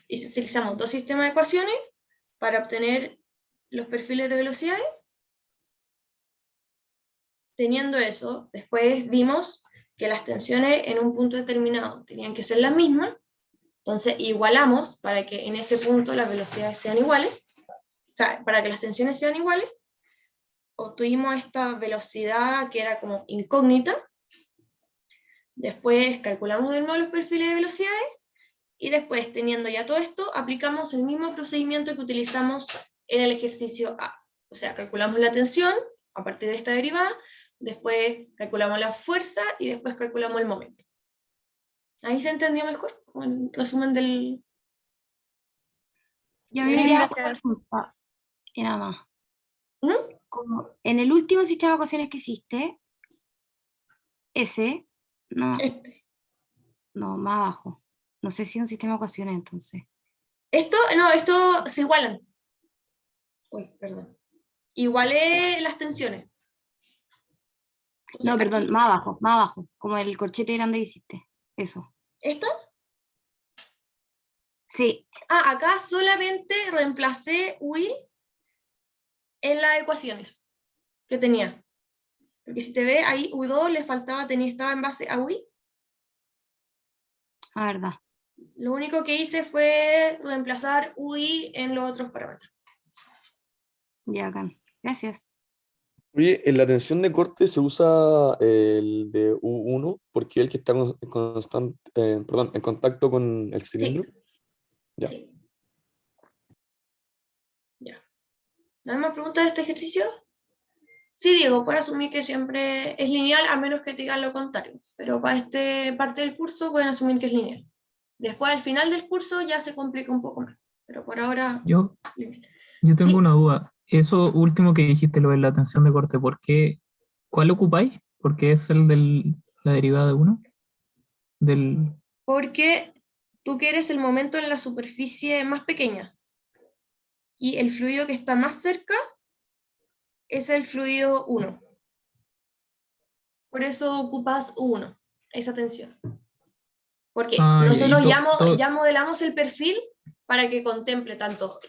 S1: y utilizamos 2 sistemas de ecuaciones para obtener los perfiles de velocidades. Teniendo eso, después vimos que las tensiones en un punto determinado tenían que ser las mismas, entonces igualamos para que en ese punto las velocidades sean iguales, o sea, para que las tensiones sean iguales, obtuvimos esta velocidad que era como incógnita, después calculamos de nuevo los perfiles de velocidades, y después, teniendo ya todo esto, aplicamos el mismo procedimiento que utilizamos en el ejercicio A. O sea, calculamos la tensión a partir de esta derivada, después calculamos la fuerza y después calculamos el momento. ¿Ahí se entendió mejor? Con el resumen del...
S8: Yo me
S10: Sí,
S8: quería
S10: gracias.
S8: preguntar, y nada más.
S1: ¿Mm?
S8: Como en el último sistema de ecuaciones que hiciste, ese, no, no, más abajo. No sé si es un sistema de ecuaciones entonces.
S1: Esto se igualan. Uy, perdón. Igualé las tensiones. O sea,
S8: No, perdón,
S1: aquí,
S8: más abajo, como el corchete grande que hiciste. Eso.
S1: ¿esta?
S8: Sí,
S1: Acá solamente reemplacé UI en las ecuaciones. que tenía. Porque si te ve, ahí U2 le faltaba, estaba en base a UI.
S8: La verdad.
S1: Lo único que hice fue reemplazar UI en los otros parámetros.
S8: Ya, acá. Gracias.
S7: Oye, en la tensión de corte se usa el de U1 porque es el que está en contacto con el cilindro. Ya.
S1: Sí. Ya. ¿No hay más preguntas de este ejercicio? Sí, Diego, puedes asumir que siempre es lineal a menos que te digan lo contrario, pero para esta parte del curso pueden asumir que es lineal. Después, al final del curso, ya se complica un poco más, pero por ahora...
S9: Yo
S1: lineal.
S9: tengo
S1: ¿Sí?
S9: una duda. Eso último que dijiste, lo de la tensión de corte, ¿cuál ocupáis? Porque es el de la derivada de 1.
S1: Porque tú quieres el momento en la superficie más pequeña, y el fluido que está más cerca es el fluido 1. Por eso ocupas 1, esa tensión. Porque nosotros ya modelamos el perfil para que contemple tanto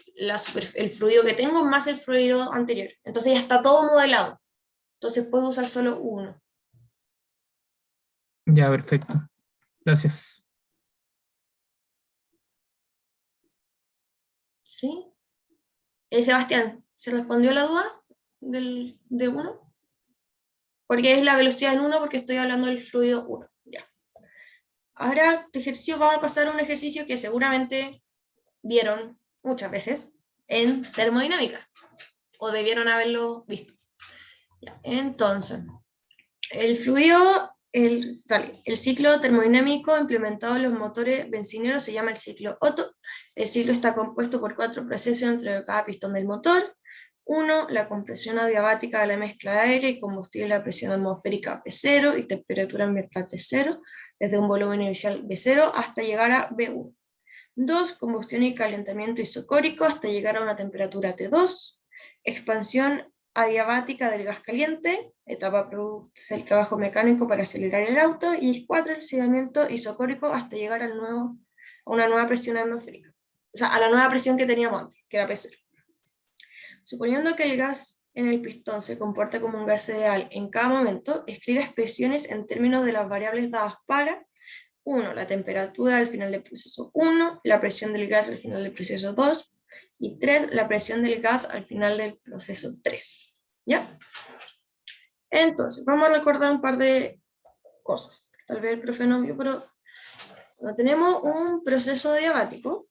S1: el fluido que tengo más el fluido anterior. Entonces ya está todo modelado. Entonces puedo usar solo 1.
S9: Ya, perfecto. Gracias.
S1: ¿Sí? Sebastián, ¿se respondió la duda de 1? Porque es la velocidad en 1 porque estoy hablando del fluido 1. Ya. Ahora este ejercicio vamos a pasar a un ejercicio que seguramente vieron muchas veces en termodinámica, o debieron haberlo visto. Ya. Entonces, el fluido, el ciclo termodinámico implementado en los motores bencineros se llama el ciclo Otto. El ciclo está compuesto por 4 procesos entre cada pistón del motor. 1, la compresión adiabática de la mezcla de aire y combustible a presión atmosférica P0 y temperatura ambiental T0, desde un volumen inicial B0 hasta llegar a B1. 2, combustión y calentamiento isocórico hasta llegar a una temperatura T2, expansión adiabática del gas caliente, etapa produce el trabajo mecánico para acelerar el auto, y el 4, el sedamiento isocórico hasta llegar a una nueva presión atmosférica, o sea, a la nueva presión que teníamos antes, que era P0. Suponiendo que el gas en el pistón se comporta como un gas ideal en cada momento, escribe expresiones en términos de las variables dadas para 1, la temperatura al final del proceso 1, la presión del gas al final del proceso 2, y 3, la presión del gas al final del proceso 3. ¿Ya? Entonces, vamos a recordar un par de cosas. Tal vez el profe no vio, pero cuando tenemos un proceso adiabático,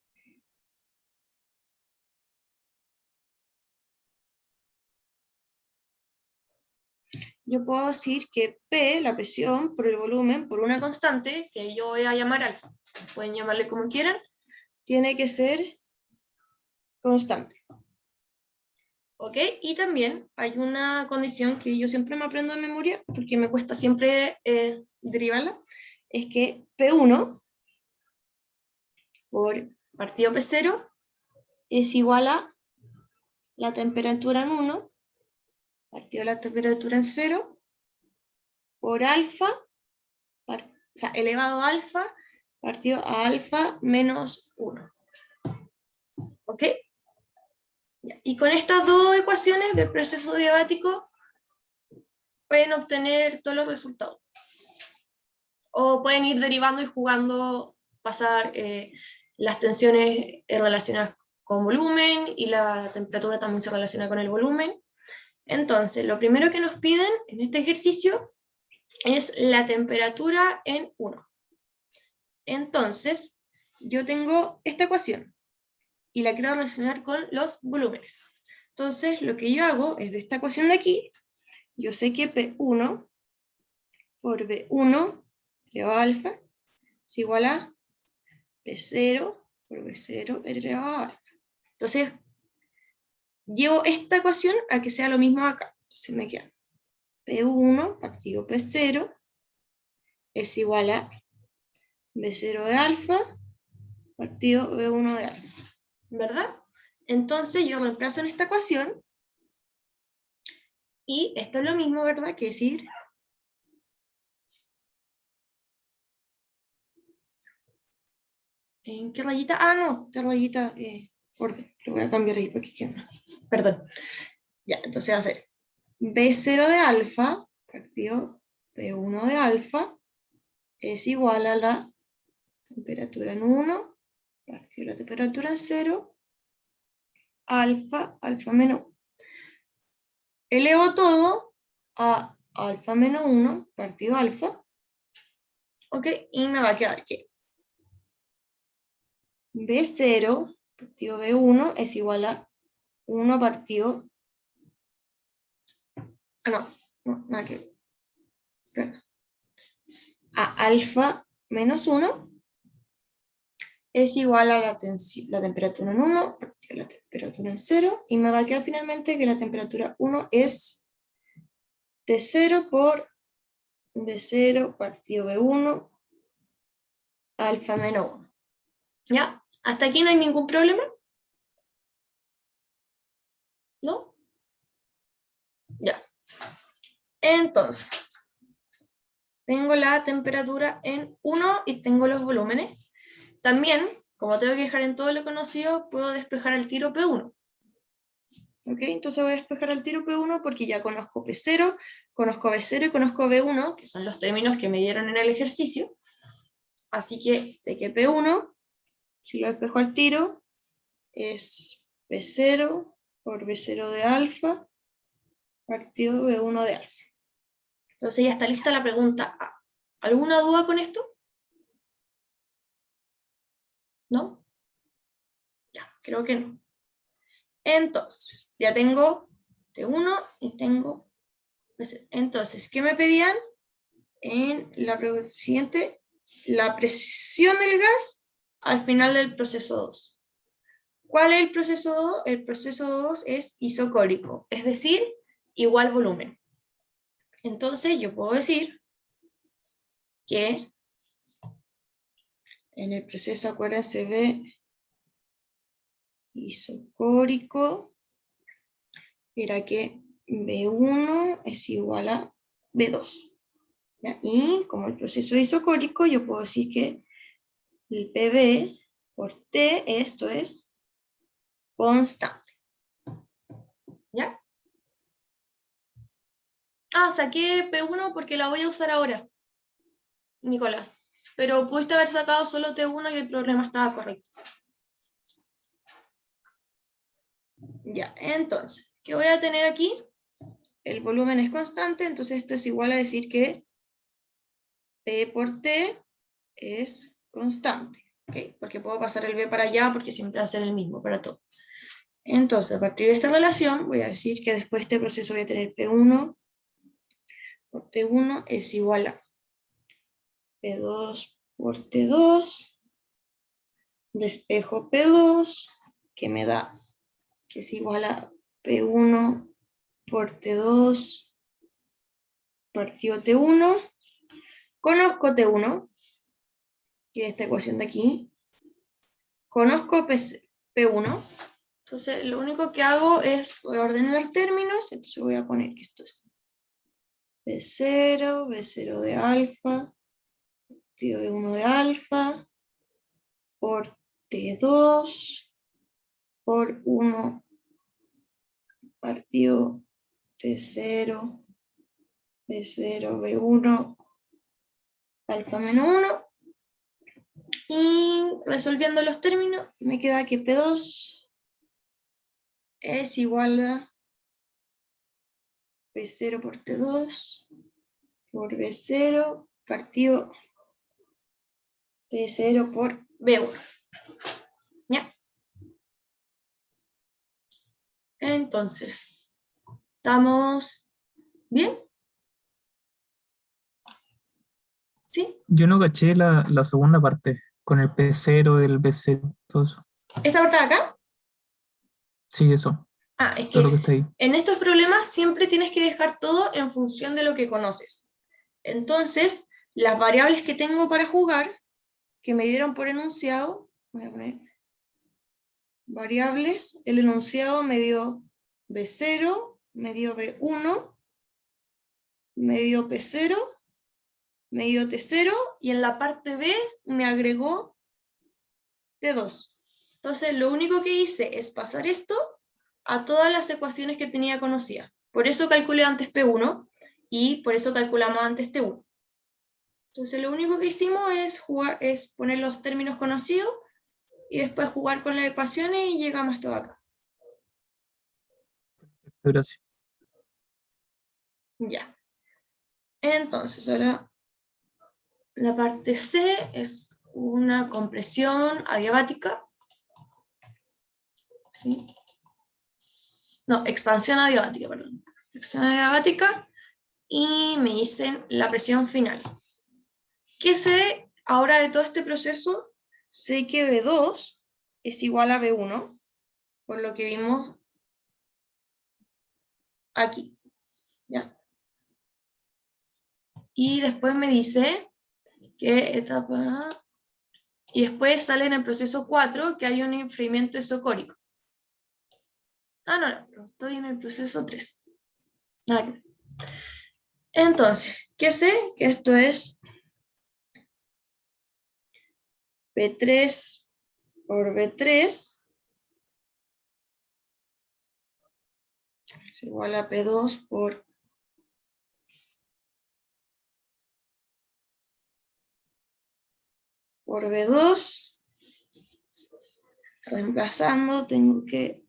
S1: yo puedo decir que P, la presión por el volumen, por una constante, que yo voy a llamar alfa, pueden llamarle como quieran, tiene que ser constante. ¿Ok? Y también hay una condición que yo siempre me aprendo de memoria, porque me cuesta siempre derivarla, es que P1 por partido P0 es igual a la temperatura en 1 partido la temperatura en 0 por alfa, o sea, elevado a alfa, partido a alfa menos 1. ¿Ok? Y con estas dos ecuaciones del proceso adiabático pueden obtener todos los resultados. O pueden ir derivando y jugando, pasar las tensiones relacionadas con volumen, y la temperatura también se relaciona con el volumen. Entonces, lo primero que nos piden en este ejercicio es la temperatura en 1. Entonces, yo tengo esta ecuación y la quiero relacionar con los volúmenes. Entonces, lo que yo hago es de esta ecuación de aquí, yo sé que P1 por B1 elevado a alfa es igual a P0 por B0 elevado a alfa. Entonces, llevo esta ecuación a que sea lo mismo acá. Entonces me queda P1 partido P0 es igual a B0 de alfa partido B1 de alfa. ¿Verdad? Entonces yo reemplazo en esta ecuación, y esto es lo mismo, ¿verdad?, que decir ¿en qué rayita? Ah, no, esta rayita, orden, lo voy a cambiar ahí porque perdón. Ya, entonces va a ser B0 de alfa partido B1 de alfa es igual a la temperatura en 1 partido la temperatura en 0, alfa menos 1. Elevo todo a alfa menos 1 partido alfa. ¿Ok? Y me va a quedar que B0 partido B1 es igual a 1 partido... no, nada que ver. A alfa menos 1 es igual a la temperatura en 1 partido la temperatura en 0, y me va a quedar finalmente que la temperatura 1 es T0 por B0 partido B1 alfa menos 1. ¿Ya? ¿Hasta aquí no hay ningún problema? ¿No? Ya. Entonces, tengo la temperatura en 1 y tengo los volúmenes. También, como tengo que dejar en todo lo conocido, puedo despejar al tiro P1. ¿Ok? Entonces voy a despejar al tiro P1 porque ya conozco P0, conozco B0 y conozco B1, que son los términos que me dieron en el ejercicio. Así que sé que P1, si lo despejo al tiro, es P0 por B0 de alfa partido B1 de alfa. Entonces ya está lista la pregunta A. ¿Alguna duda con esto? ¿No? Ya, creo que no. Entonces, ya tengo T1 y tengo B0. Entonces, ¿qué me pedían? En la pregunta siguiente, la presión del gas al final del proceso 2. ¿Cuál es el proceso 2? El proceso 2 es isocórico, es decir, igual volumen. Entonces yo puedo decir que en el proceso, acuérdense, B isocórico, era que B1 es igual a B2. ¿Ya? Y como el proceso es isocórico, yo puedo decir que el PB por T, esto es constante. ¿Ya? Saqué P1 porque la voy a usar ahora, Nicolás. Pero pudiste haber sacado solo T1 y el problema estaba correcto. Ya, entonces, ¿qué voy a tener aquí? El volumen es constante, entonces esto es igual a decir que P por T es constante. ¿Okay? Porque puedo pasar el B para allá porque siempre va a ser el mismo para todo. Entonces, a partir de esta relación, voy a decir que después de este proceso voy a tener P1 por T1 es igual a P2 por T2, despejo P2, que me da que es igual a P1 por T2 partido T1. Conozco T1, y esta ecuación de aquí. Conozco P1. Entonces lo único que hago es ordenar términos. Entonces voy a poner que esto es B0, B0 de alfa, partido B1 de alfa, por T2, por 1 partido T0, B0, B1, alfa menos 1. Y resolviendo los términos, me queda que P2 es igual a B0 por T2 por B0 partido T0 por B1. ¿Ya? Entonces, ¿estamos bien? ¿Sí?
S9: Yo no caché la segunda parte, con el P0, el B0, todo eso.
S1: ¿Esta parte de acá?
S9: Sí, eso,
S1: Es
S9: todo lo que
S1: que
S9: está ahí.
S1: en estos problemas siempre tienes que dejar todo en función de lo que conoces. Entonces, las variables que tengo para jugar, que me dieron por enunciado, voy a poner variables, el enunciado me dio B0, me dio B1, me dio P0, me dio T0, y en la parte B me agregó T2. Entonces lo único que hice es pasar esto a todas las ecuaciones que tenía conocidas. Por eso calculé antes P1 y por eso calculamos antes T1. Entonces lo único que hicimos es poner los términos conocidos y después jugar con las ecuaciones y llegamos hasta acá.
S9: Gracias.
S1: Ya. Entonces ahora la parte C es una compresión adiabática. ¿Sí? No, expansión adiabática, perdón. Expansión adiabática. Y me dicen la presión final. ¿Qué sé ahora de todo este proceso? Sé que B2 es igual a B1, por lo que vimos aquí. ¿Ya? Y después me dice que etapa... Y después sale en el proceso 4 que hay un enfriamiento isocórico. No, estoy en el proceso 3. Nada que ver. Entonces, ¿qué sé? Que esto es P3 por B3 es igual a P2 por B2. Reemplazando, tengo que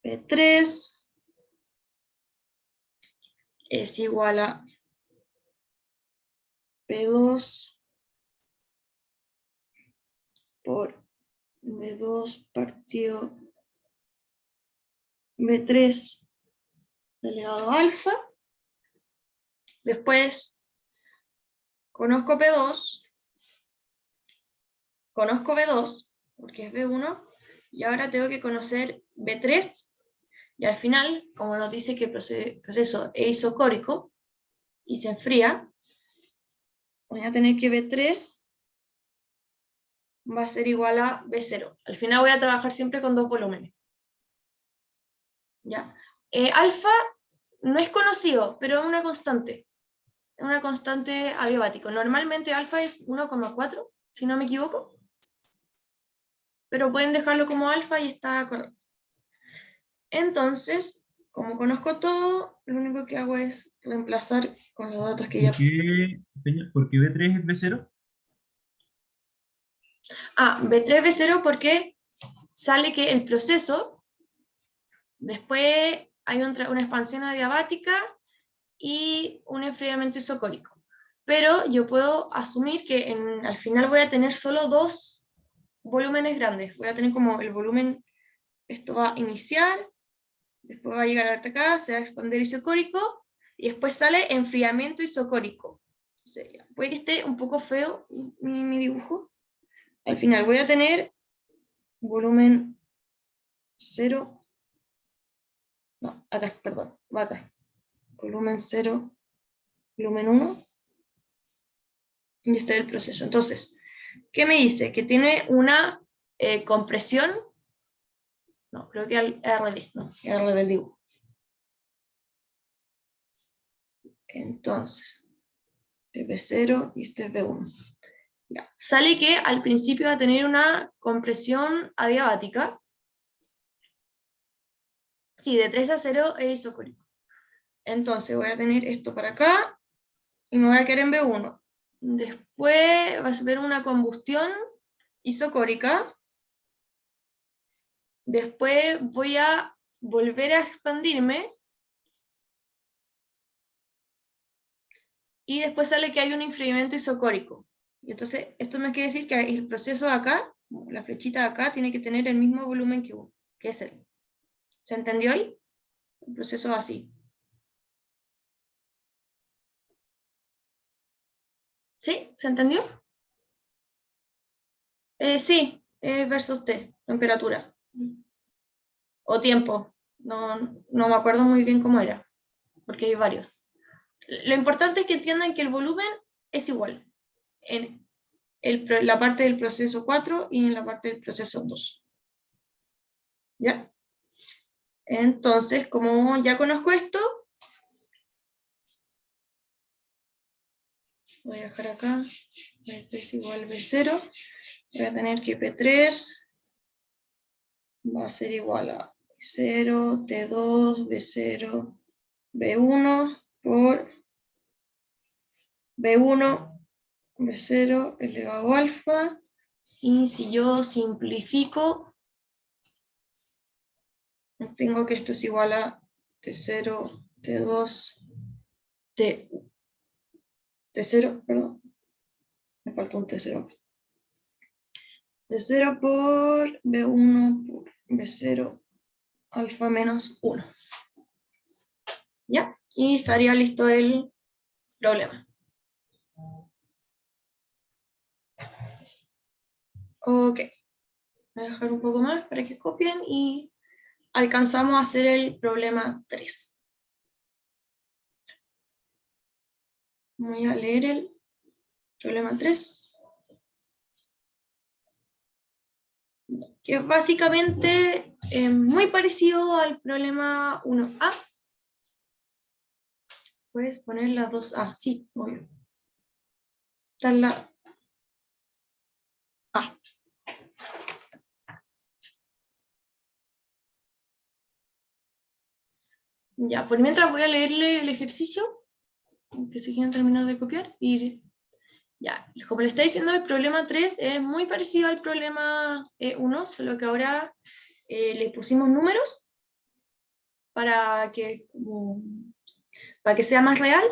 S1: P3 es igual a P2 por B2 partido B3 elevado a alfa. Después conozco P2, conozco B2 porque es B1, y ahora tengo que conocer B3, y al final, como nos dice que el proceso es isocórico y se enfría, voy a tener que B3 va a ser igual a B0. Al final voy a trabajar siempre con dos volúmenes. ¿Ya? Alfa no es conocido, pero es una constante. Es una constante adiabático. Normalmente alfa es 1,4, si no me equivoco. Pero pueden dejarlo como alfa y está correcto. Entonces, como conozco todo, lo único que hago es reemplazar con los datos que ya...
S6: ¿Por qué B3 es B0?
S1: B3, B0 porque sale que el proceso, después hay una expansión adiabática y un enfriamiento isocórico. Pero yo puedo asumir que al final voy a tener solo dos volúmenes grandes. Voy a tener como el volumen, esto va a iniciar, después va a llegar hasta acá, se va a expandir isocórico, y después sale enfriamiento isocórico. Entonces, puede que esté un poco feo mi dibujo. Al final voy a tener volumen 0, no, acá, perdón, va acá. Volumen 0, volumen 1, y este es el proceso. Entonces, ¿qué me dice? Que tiene una compresión, no, creo que al revés, no, al revés dibujo. Entonces, este es B0 y este es B1. Ya. Sale que al principio va a tener una compresión adiabática. Sí, de 3 a 0 es isocórico. Entonces voy a tener esto para acá y me voy a quedar en B1. Después va a ser una combustión isocórica. Después voy a volver a expandirme. Y después sale que hay un enfriamiento isocórico. Y entonces, esto me quiere decir que el proceso de acá, la flechita de acá, tiene que tener el mismo volumen que es él. ¿Se entendió ahí? El proceso así. ¿Sí? ¿Se entendió? Sí, versus T, temperatura. O tiempo. No me acuerdo muy bien cómo era, porque hay varios. Lo importante es que entiendan que el volumen es igual en la parte del proceso 4 y en la parte del proceso 2. ¿Ya? Entonces, como ya conozco esto, voy a dejar acá, B3 igual B0, voy a tener que P3 va a ser igual a B0, T2, B0, B1 por B1, B0 elevado a alfa, y si yo simplifico, tengo que esto es igual a T0, T2, T0, perdón, me faltó un T0. T0 por B1 por B0 alfa menos 1. ¿Ya? Y estaría listo el problema. Ok. Voy a dejar un poco más para que copien y alcanzamos a hacer el problema 3. Voy a leer el problema 3. Que es básicamente muy parecido al problema 1A. Puedes poner la 2A, sí, obvio. Está en la A. Ya, por mientras voy a leerle el ejercicio, que se quieren terminar de copiar, y ya, como le está diciendo, el problema 3 es muy parecido al problema 1, solo que ahora le pusimos números para que sea más real,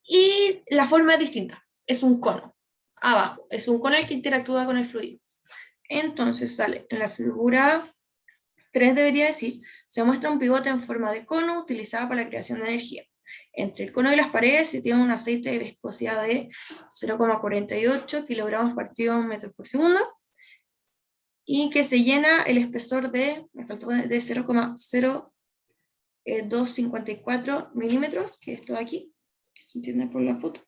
S1: y la forma es distinta, es un cono, abajo, es un cono el que interactúa con el fluido. Entonces sale en la figura 3, debería decir, se muestra un pivote en forma de cono utilizado para la creación de energía. Entre el cono y las paredes se tiene un aceite de viscosidad de 0,48 kilogramos partido metros por segundo, y que se llena el espesor de 0,0254 milímetros, que es todo aquí, que se entiende por la foto,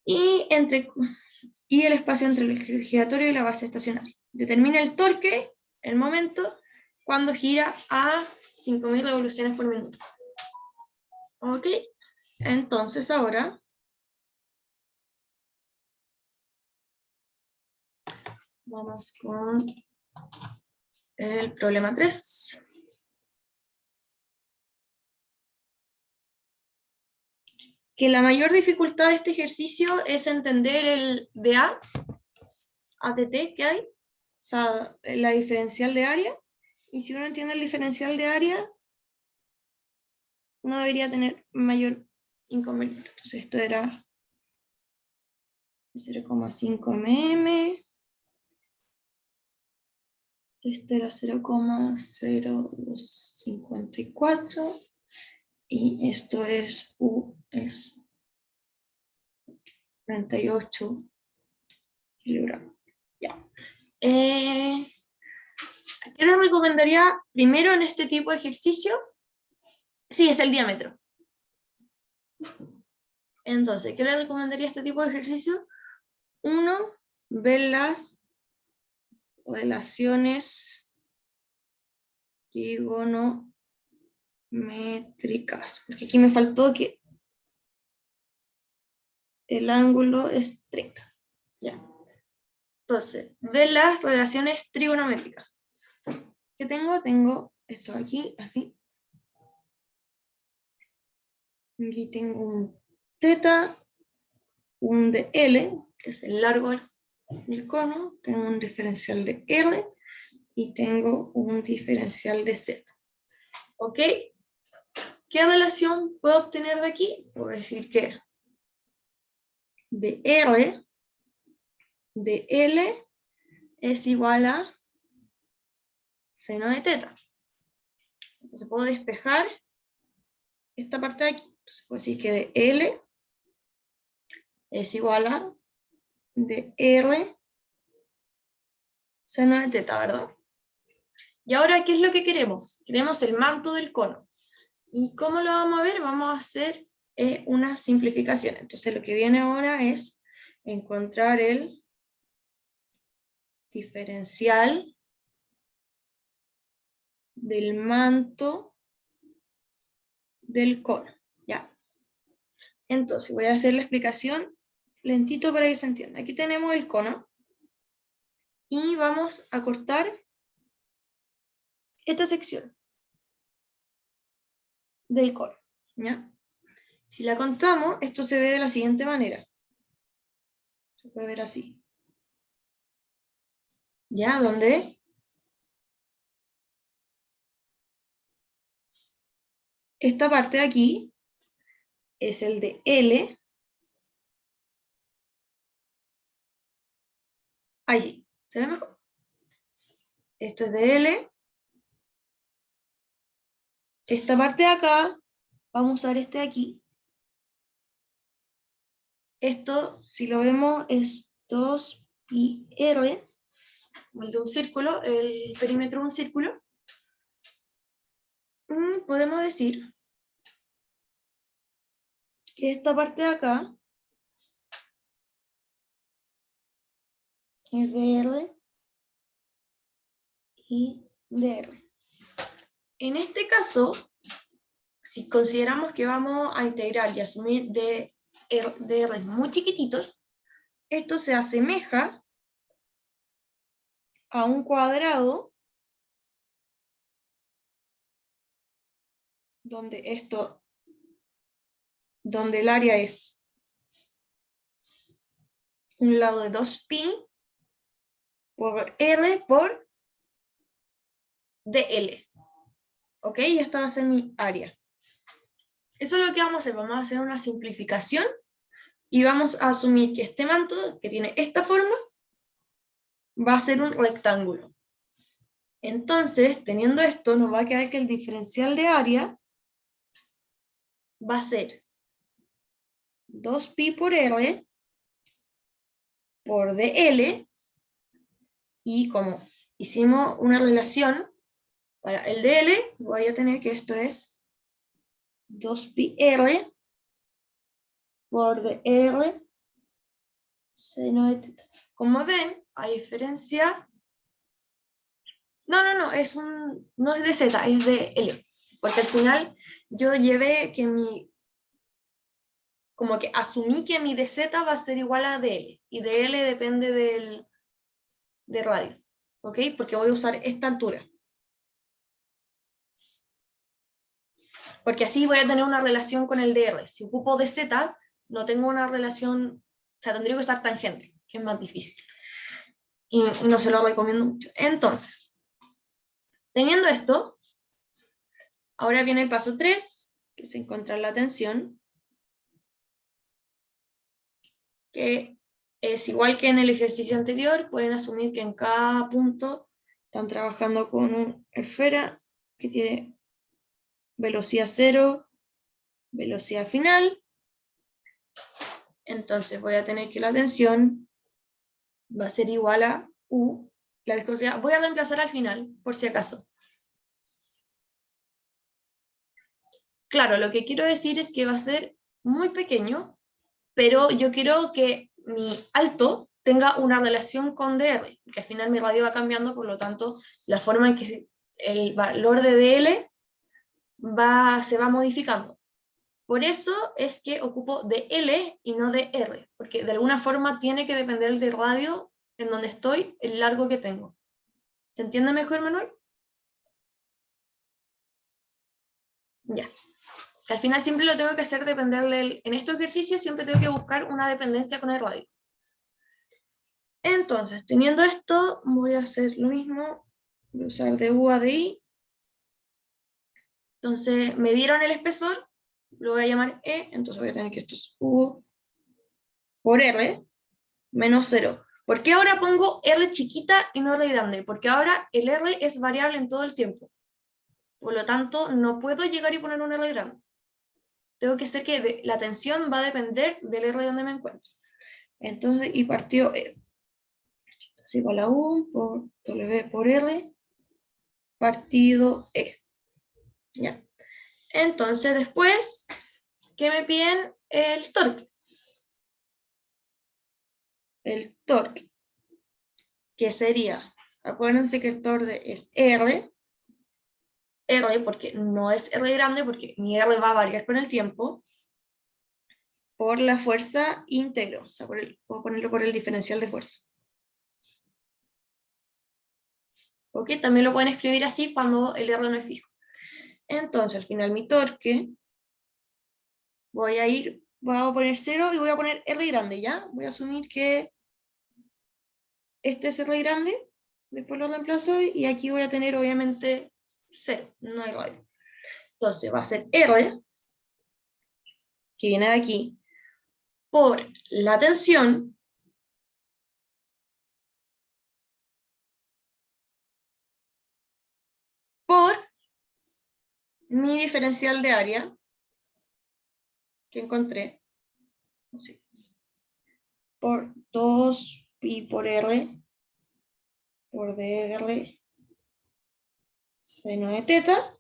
S1: y el espacio entre el giratorio y la base estacionaria. Determina el torque, el momento, cuando gira a 5.000 revoluciones por minuto. Ok, entonces ahora vamos con el problema 3. Que la mayor dificultad de este ejercicio es entender el dA, ATT que hay, o sea, la diferencial de área, y si uno entiende el diferencial de área, no debería tener mayor inconveniente. Entonces esto era 0,5 mm, este era 0,0254, y esto es U, es 38 kilogramos. Ya. ¿Qué les recomendaría primero en este tipo de ejercicio? Sí, es el diámetro. Entonces, ¿qué le recomendaría este tipo de ejercicio? Uno, ver las relaciones trigonométricas, porque aquí me faltó que el ángulo es 30. Ya. Entonces, ver las relaciones trigonométricas. ¿Qué tengo? Tengo esto aquí, así. Aquí tengo un teta, un de L, que es el largo del cono, tengo un diferencial de R, y tengo un diferencial de Z. ¿Ok? ¿Qué relación puedo obtener de aquí? Puedo decir que de R de L es igual a seno de teta. Entonces puedo despejar esta parte de aquí. Entonces puedo decir que de L es igual a de R seno de teta, ¿verdad? Y ahora, ¿qué es lo que queremos? Queremos el manto del cono. ¿Y cómo lo vamos a ver? Vamos a hacer una simplificación. Entonces lo que viene ahora es encontrar el diferencial del manto del cono. ¿Ya? Entonces voy a hacer la explicación lentito para que se entienda. Aquí tenemos el cono y vamos a cortar esta sección del cono. ¿Ya? Si la contamos, esto se ve de la siguiente manera. Se puede ver así. ¿Ya? ¿Dónde? Esta parte de aquí es el de L. Ahí sí, ¿se ve mejor? Esto es de L. Esta parte de acá, vamos a usar este de aquí. Esto, si lo vemos, es 2πr, el de un círculo, el perímetro de un círculo. Podemos decir que esta parte de acá es dr y dr. En este caso, si consideramos que vamos a integrar y asumir dr muy chiquititos, esto se asemeja a un cuadrado donde el área es un lado de 2π por r por dl. ¿Ok? Y esta va a ser mi área. Eso es lo que vamos a hacer. Vamos a hacer una simplificación y vamos a asumir que este manto, que tiene esta forma, va a ser un rectángulo. Entonces, teniendo esto, nos va a quedar que el diferencial de área va a ser 2π por r por dl, y como hicimos una relación para el dl, voy a tener que esto es 2πr por dr seno de θ. Como ven, a diferencia... No, no es de z, es de l. Porque al final yo llevé que como que asumí que mi dz va a ser igual a dl, y dl depende del radio, ¿ok? Porque voy a usar esta altura. Porque así voy a tener una relación con el dr. Si ocupo dz, no tengo una relación, o sea, tendría que usar tangente, que es más difícil. Y no se lo recomiendo mucho. Entonces, teniendo esto, ahora viene el paso 3, que es encontrar la tensión, que es igual que en el ejercicio anterior. Pueden asumir que en cada punto están trabajando con una esfera que tiene velocidad 0, velocidad final. Entonces voy a tener que la tensión va a ser igual a U, la viscosidad. Voy a reemplazar al final, por si acaso. Claro, lo que quiero decir es que va a ser muy pequeño, pero yo quiero que mi alto tenga una relación con dr, que al final mi radio va cambiando, por lo tanto, la forma en que el valor de dl se va modificando. Por eso es que ocupo dl y no dr, porque de alguna forma tiene que depender del radio en donde estoy, el largo que tengo. ¿Se entiende mejor, Manuel? Ya. Que al final siempre lo tengo que hacer depender en estos ejercicios siempre tengo que buscar una dependencia con el radio. Entonces, teniendo esto, voy a hacer lo mismo, voy a usar de U a de I. Entonces, me dieron el espesor, lo voy a llamar E, entonces voy a tener que esto es U por R menos 0. ¿Por qué ahora pongo R chiquita y no R grande? Porque ahora el R es variable en todo el tiempo. Por lo tanto, no puedo llegar y poner un R grande. Tengo que ser que la tensión va a depender del R donde me encuentro. Entonces, y partió E. Esto es igual a U por W por R partido E. ¿Ya? Entonces, después, ¿qué me piden? El torque. El torque, que sería, acuérdense que el torque es R porque no es R grande, porque mi R va a variar con el tiempo, por la fuerza íntegro, o sea, puedo ponerlo por el diferencial de fuerza. ¿Ok? También lo pueden escribir así cuando el R no es fijo. Entonces, al final mi torque voy a poner 0 y voy a poner R grande, ¿ya? Voy a asumir que este es R grande, después lo reemplazo y aquí voy a tener obviamente 0, no hay radio. Entonces va a ser R, que viene de aquí, por la tensión por mi diferencial de área que encontré, así, por 2pi por R por dr seno de teta.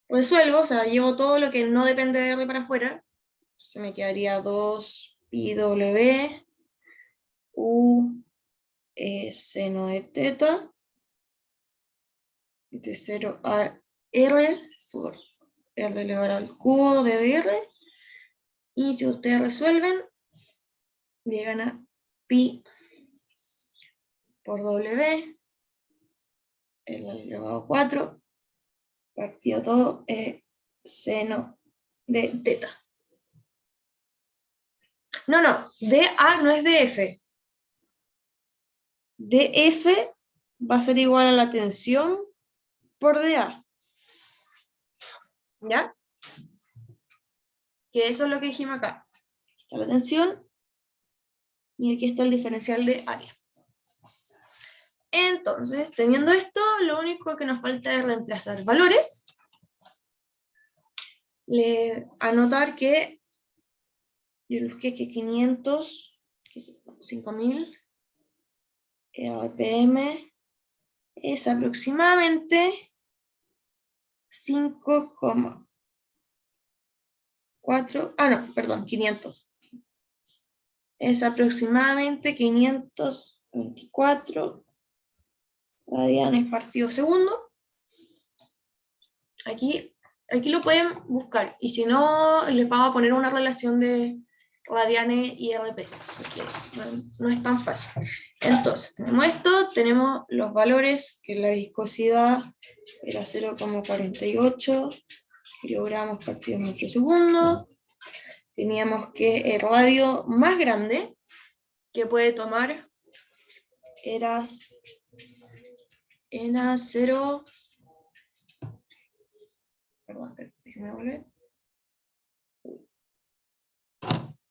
S1: Resuelvo, o sea, llevo todo lo que no depende de R para afuera, se me quedaría 2pi w u seno de teta de 0 a R por R elevado al cubo de dr, y si ustedes resuelven, llegan a pi por w, R elevado a 4, partido 2, seno de teta. No, dA no es dF. dF va a ser igual a la tensión por dA. ¿Ya? Que eso es lo que dijimos acá. Aquí está la tensión y aquí está el diferencial de área. Entonces, teniendo esto, lo único que nos falta es reemplazar valores. Anotar que yo busqué que 500, 5000 RPM es aproximadamente 500. Es aproximadamente 524 radianes partido segundo. Aquí lo pueden buscar, y si no, les vamos a poner una relación de radianes y RP, porque no es tan fácil. Entonces, tenemos esto, tenemos los valores, que la viscosidad era 0,48 kilogramos partido metro segundo. Teníamos que el radio más grande que puede tomar era 0. Perdón, déjenme volver.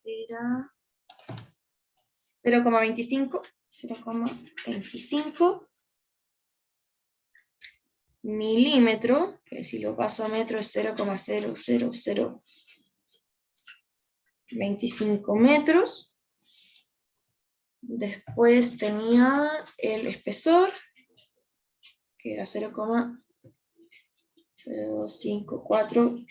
S1: Era 0,25 milímetro, que si lo paso a metro es 0,00025 metros. Después tenía el espesor, que era 0,0254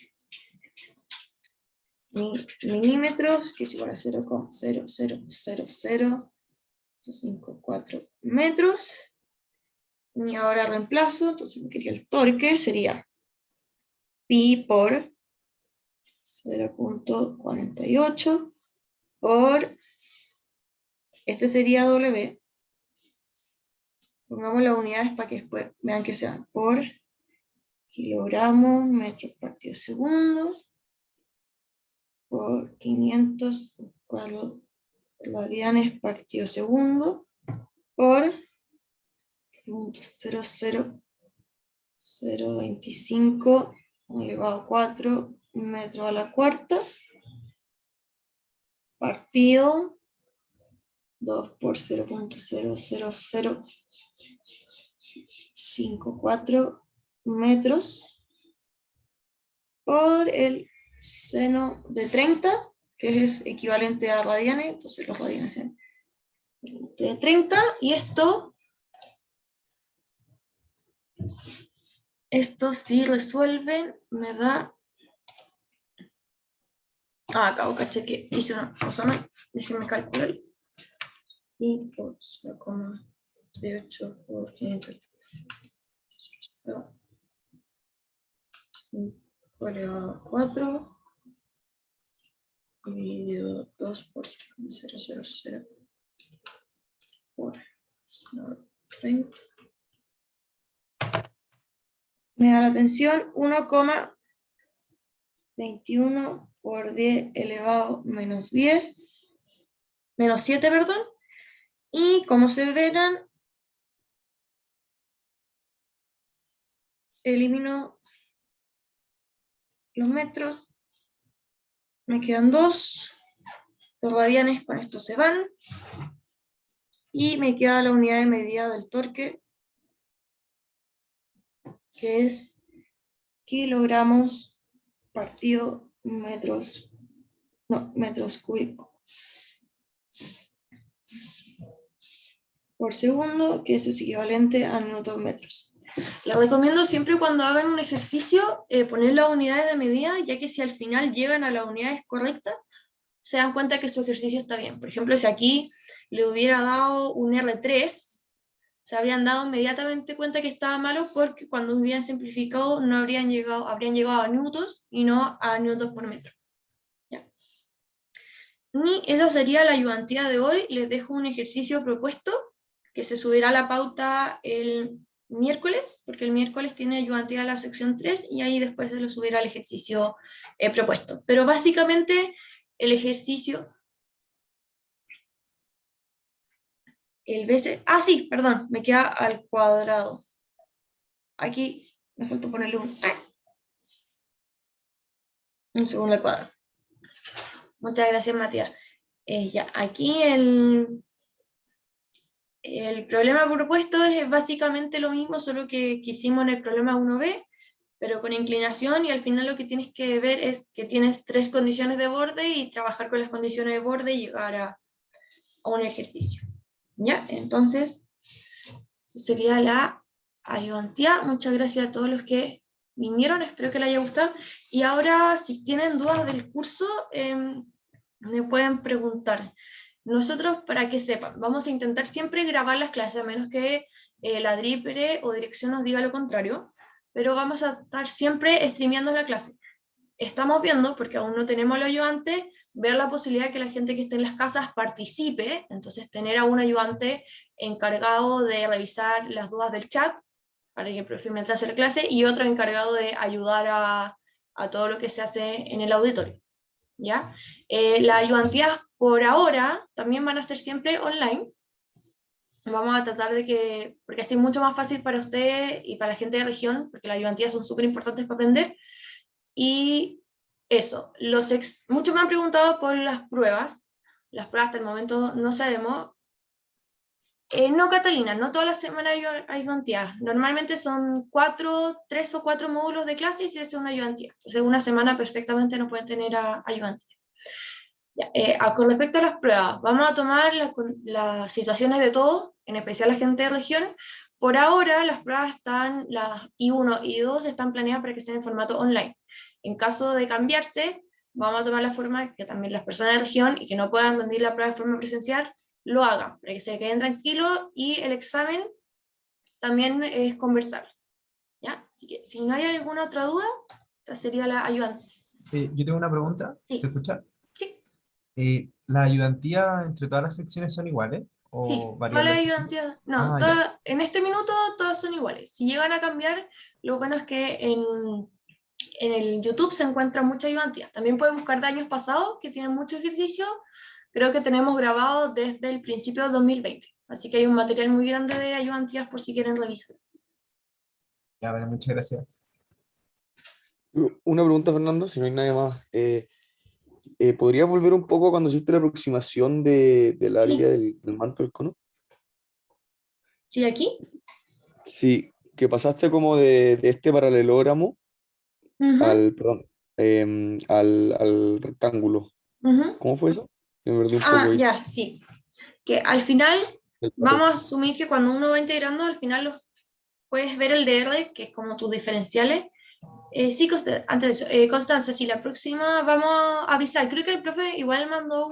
S1: milímetros, que es igual a 0,0000254 metros. Y ahora reemplazo, entonces me quería el torque, sería pi por 0,48 por, este sería W, pongamos las unidades para que después vean que sean por kilogramos, metros partido segundo, por 500 radianes partido segundo, por 0,00025 elevado a 4 metros a la cuarta, partido 2 por 0,00054 metros por el seno de 30, que es equivalente a radianes, entonces los radianes son de 30, y esto si resuelven me da, acabo, caché que hice una cosa mal, déjenme calcular, y por 0,38 por 500, 5 elevado a 4, dividido 2 por 0,000 por 0,30, me da la tensión 1,, 21 por 10 elevado menos 10, menos 7, perdón. Y como se verán, elimino los metros, me quedan 2, los radianes con esto se van, y me queda la unidad de medida del torque, que es kilogramos partido metros cúbicos por segundo, que eso es equivalente a newton metros. Les recomiendo siempre cuando hagan un ejercicio poner las unidades de medida, ya que si al final llegan a las unidades correctas, se dan cuenta que su ejercicio está bien. Por ejemplo, si aquí le hubiera dado un R3, se habrían dado inmediatamente cuenta que estaba malo, porque cuando hubieran simplificado no habrían llegado a newtons y no a newtons por metro. ¿Ya? Y esa sería la ayudantía de hoy. Les dejo un ejercicio propuesto que se subirá a la pauta el miércoles, porque el miércoles tiene ayudantía a la sección 3 y ahí después se lo subirá al ejercicio propuesto. Pero básicamente el ejercicio, el BC, sí, perdón, me queda al cuadrado. Aquí me falta ponerle un segundo al cuadrado. Muchas gracias, Matías. Ya, aquí el problema propuesto es básicamente lo mismo, solo que hicimos en el problema 1B, pero con inclinación, y al final lo que tienes que ver es que tienes 3 condiciones de borde y trabajar con las condiciones de borde y llegar a un ejercicio. ¿Ya? Entonces, eso sería la ayudantía. Muchas gracias a todos los que vinieron, espero que les haya gustado. Y ahora, si tienen dudas del curso, me pueden preguntar. Nosotros, para que sepan, vamos a intentar siempre grabar las clases, a menos que la DRIPRE o dirección nos diga lo contrario, pero vamos a estar siempre streameando la clase. Estamos viendo, porque aún no tenemos el ayudante, ver la posibilidad de que la gente que esté en las casas participe, entonces tener a un ayudante encargado de revisar las dudas del chat, para que el profe mientras hace la clase, y otro encargado de ayudar a todo lo que se hace en el auditorio. ¿Ya? Las ayudantías por ahora también van a ser siempre online. Vamos a tratar de que, porque así es mucho más fácil para ustedes y para la gente de región, porque las ayudantías son súper importantes para aprender. Y eso, muchos me han preguntado por las pruebas hasta el momento no sabemos. No, Catalina, no todas las semanas hay ayudantías. Normalmente son 3 o 4 módulos de clase y se hace una ayudantía. Entonces una semana perfectamente no pueden tener ayudantía. Con respecto a las pruebas, vamos a tomar las situaciones de todos, en especial la gente de región. Por ahora las pruebas están, las I1 y I2 están planeadas para que sean en formato online. En caso de cambiarse, vamos a tomar la forma que también las personas de región y que no puedan rendir la prueba de forma presencial, lo hagan, para que se queden tranquilos, y el examen también es conversable. ¿Ya? Así que si no hay alguna otra duda, esta sería la ayudante.
S11: Yo tengo una pregunta,
S1: Sí.
S11: ¿se escucha?
S1: Sí.
S11: ¿Las ayudantías entre todas las secciones son iguales? ¿O
S1: Sí,
S11: varían
S1: todas las
S11: las
S1: ayudantías, no,
S11: ya.
S1: en este minuto todas son iguales. Si llegan a cambiar, lo bueno es que en el YouTube se encuentran muchas ayudantías. También pueden buscar de años pasados que tienen mucho ejercicio. Creo que tenemos grabado desde el principio de 2020. Así que hay un material muy grande de ayudantías por si quieren revisar.
S11: Ya, vale, muchas gracias.
S7: Una pregunta, Fernando, si no hay nadie más. ¿Podrías volver un poco cuando hiciste la aproximación del área del manto del cono?
S1: ¿Sí, aquí?
S7: Sí, que pasaste como de este paralelogramo al rectángulo. ¿Cómo fue eso? Me perdí un poco ahí.
S1: Ya, sí. Que al final vamos a asumir que cuando uno va integrando, al final puedes ver el DR, que es como tus diferenciales. Sí, antes de eso, Constanza, si la próxima vamos a avisar. Creo que el profe igual mandó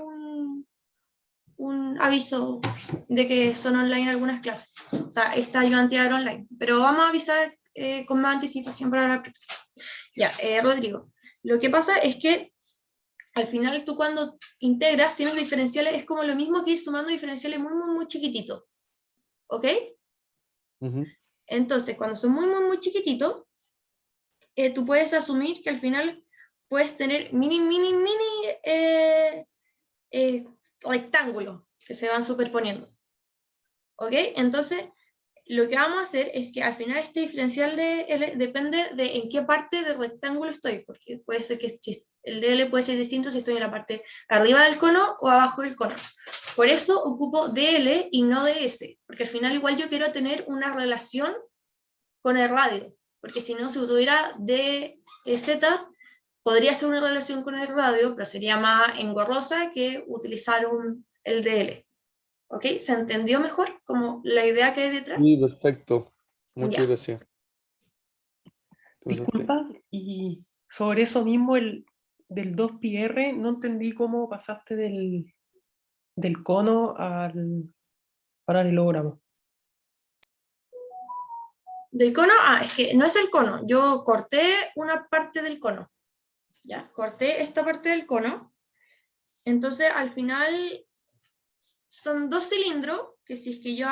S1: un aviso de que son online algunas clases. O sea, esta ayudantía era online. Pero vamos a avisar con más anticipación para la próxima. Ya, Rodrigo. Lo que pasa es que al final tú cuando integras tienes diferenciales, es como lo mismo que ir sumando diferenciales muy, muy, muy chiquititos. ¿Ok? Entonces, cuando son muy, muy, muy chiquititos, tú puedes asumir que al final puedes tener mini rectángulos que se van superponiendo. ¿Ok? Entonces, lo que vamos a hacer es que al final este diferencial de L depende de en qué parte del rectángulo estoy, porque puede ser que el de L puede ser distinto si estoy en la parte arriba del cono o abajo del cono. Por eso ocupo DL y no DS, porque al final igual yo quiero tener una relación con el radio, porque si no, si tuviera DZ, podría ser una relación con el radio, pero sería más engorrosa que utilizar el DL. ¿Ok? ¿Se entendió mejor como la idea que hay detrás?
S7: Sí, perfecto. Muchas
S1: Ya.
S7: gracias.
S12: Disculpa, y sobre eso mismo, del 2πr, no entendí cómo pasaste del cono al paralelogramo.
S1: Del cono, es que no es el cono, yo corté una parte del cono, ya, corté esta parte del cono, entonces al final son dos cilindros, que si es que yo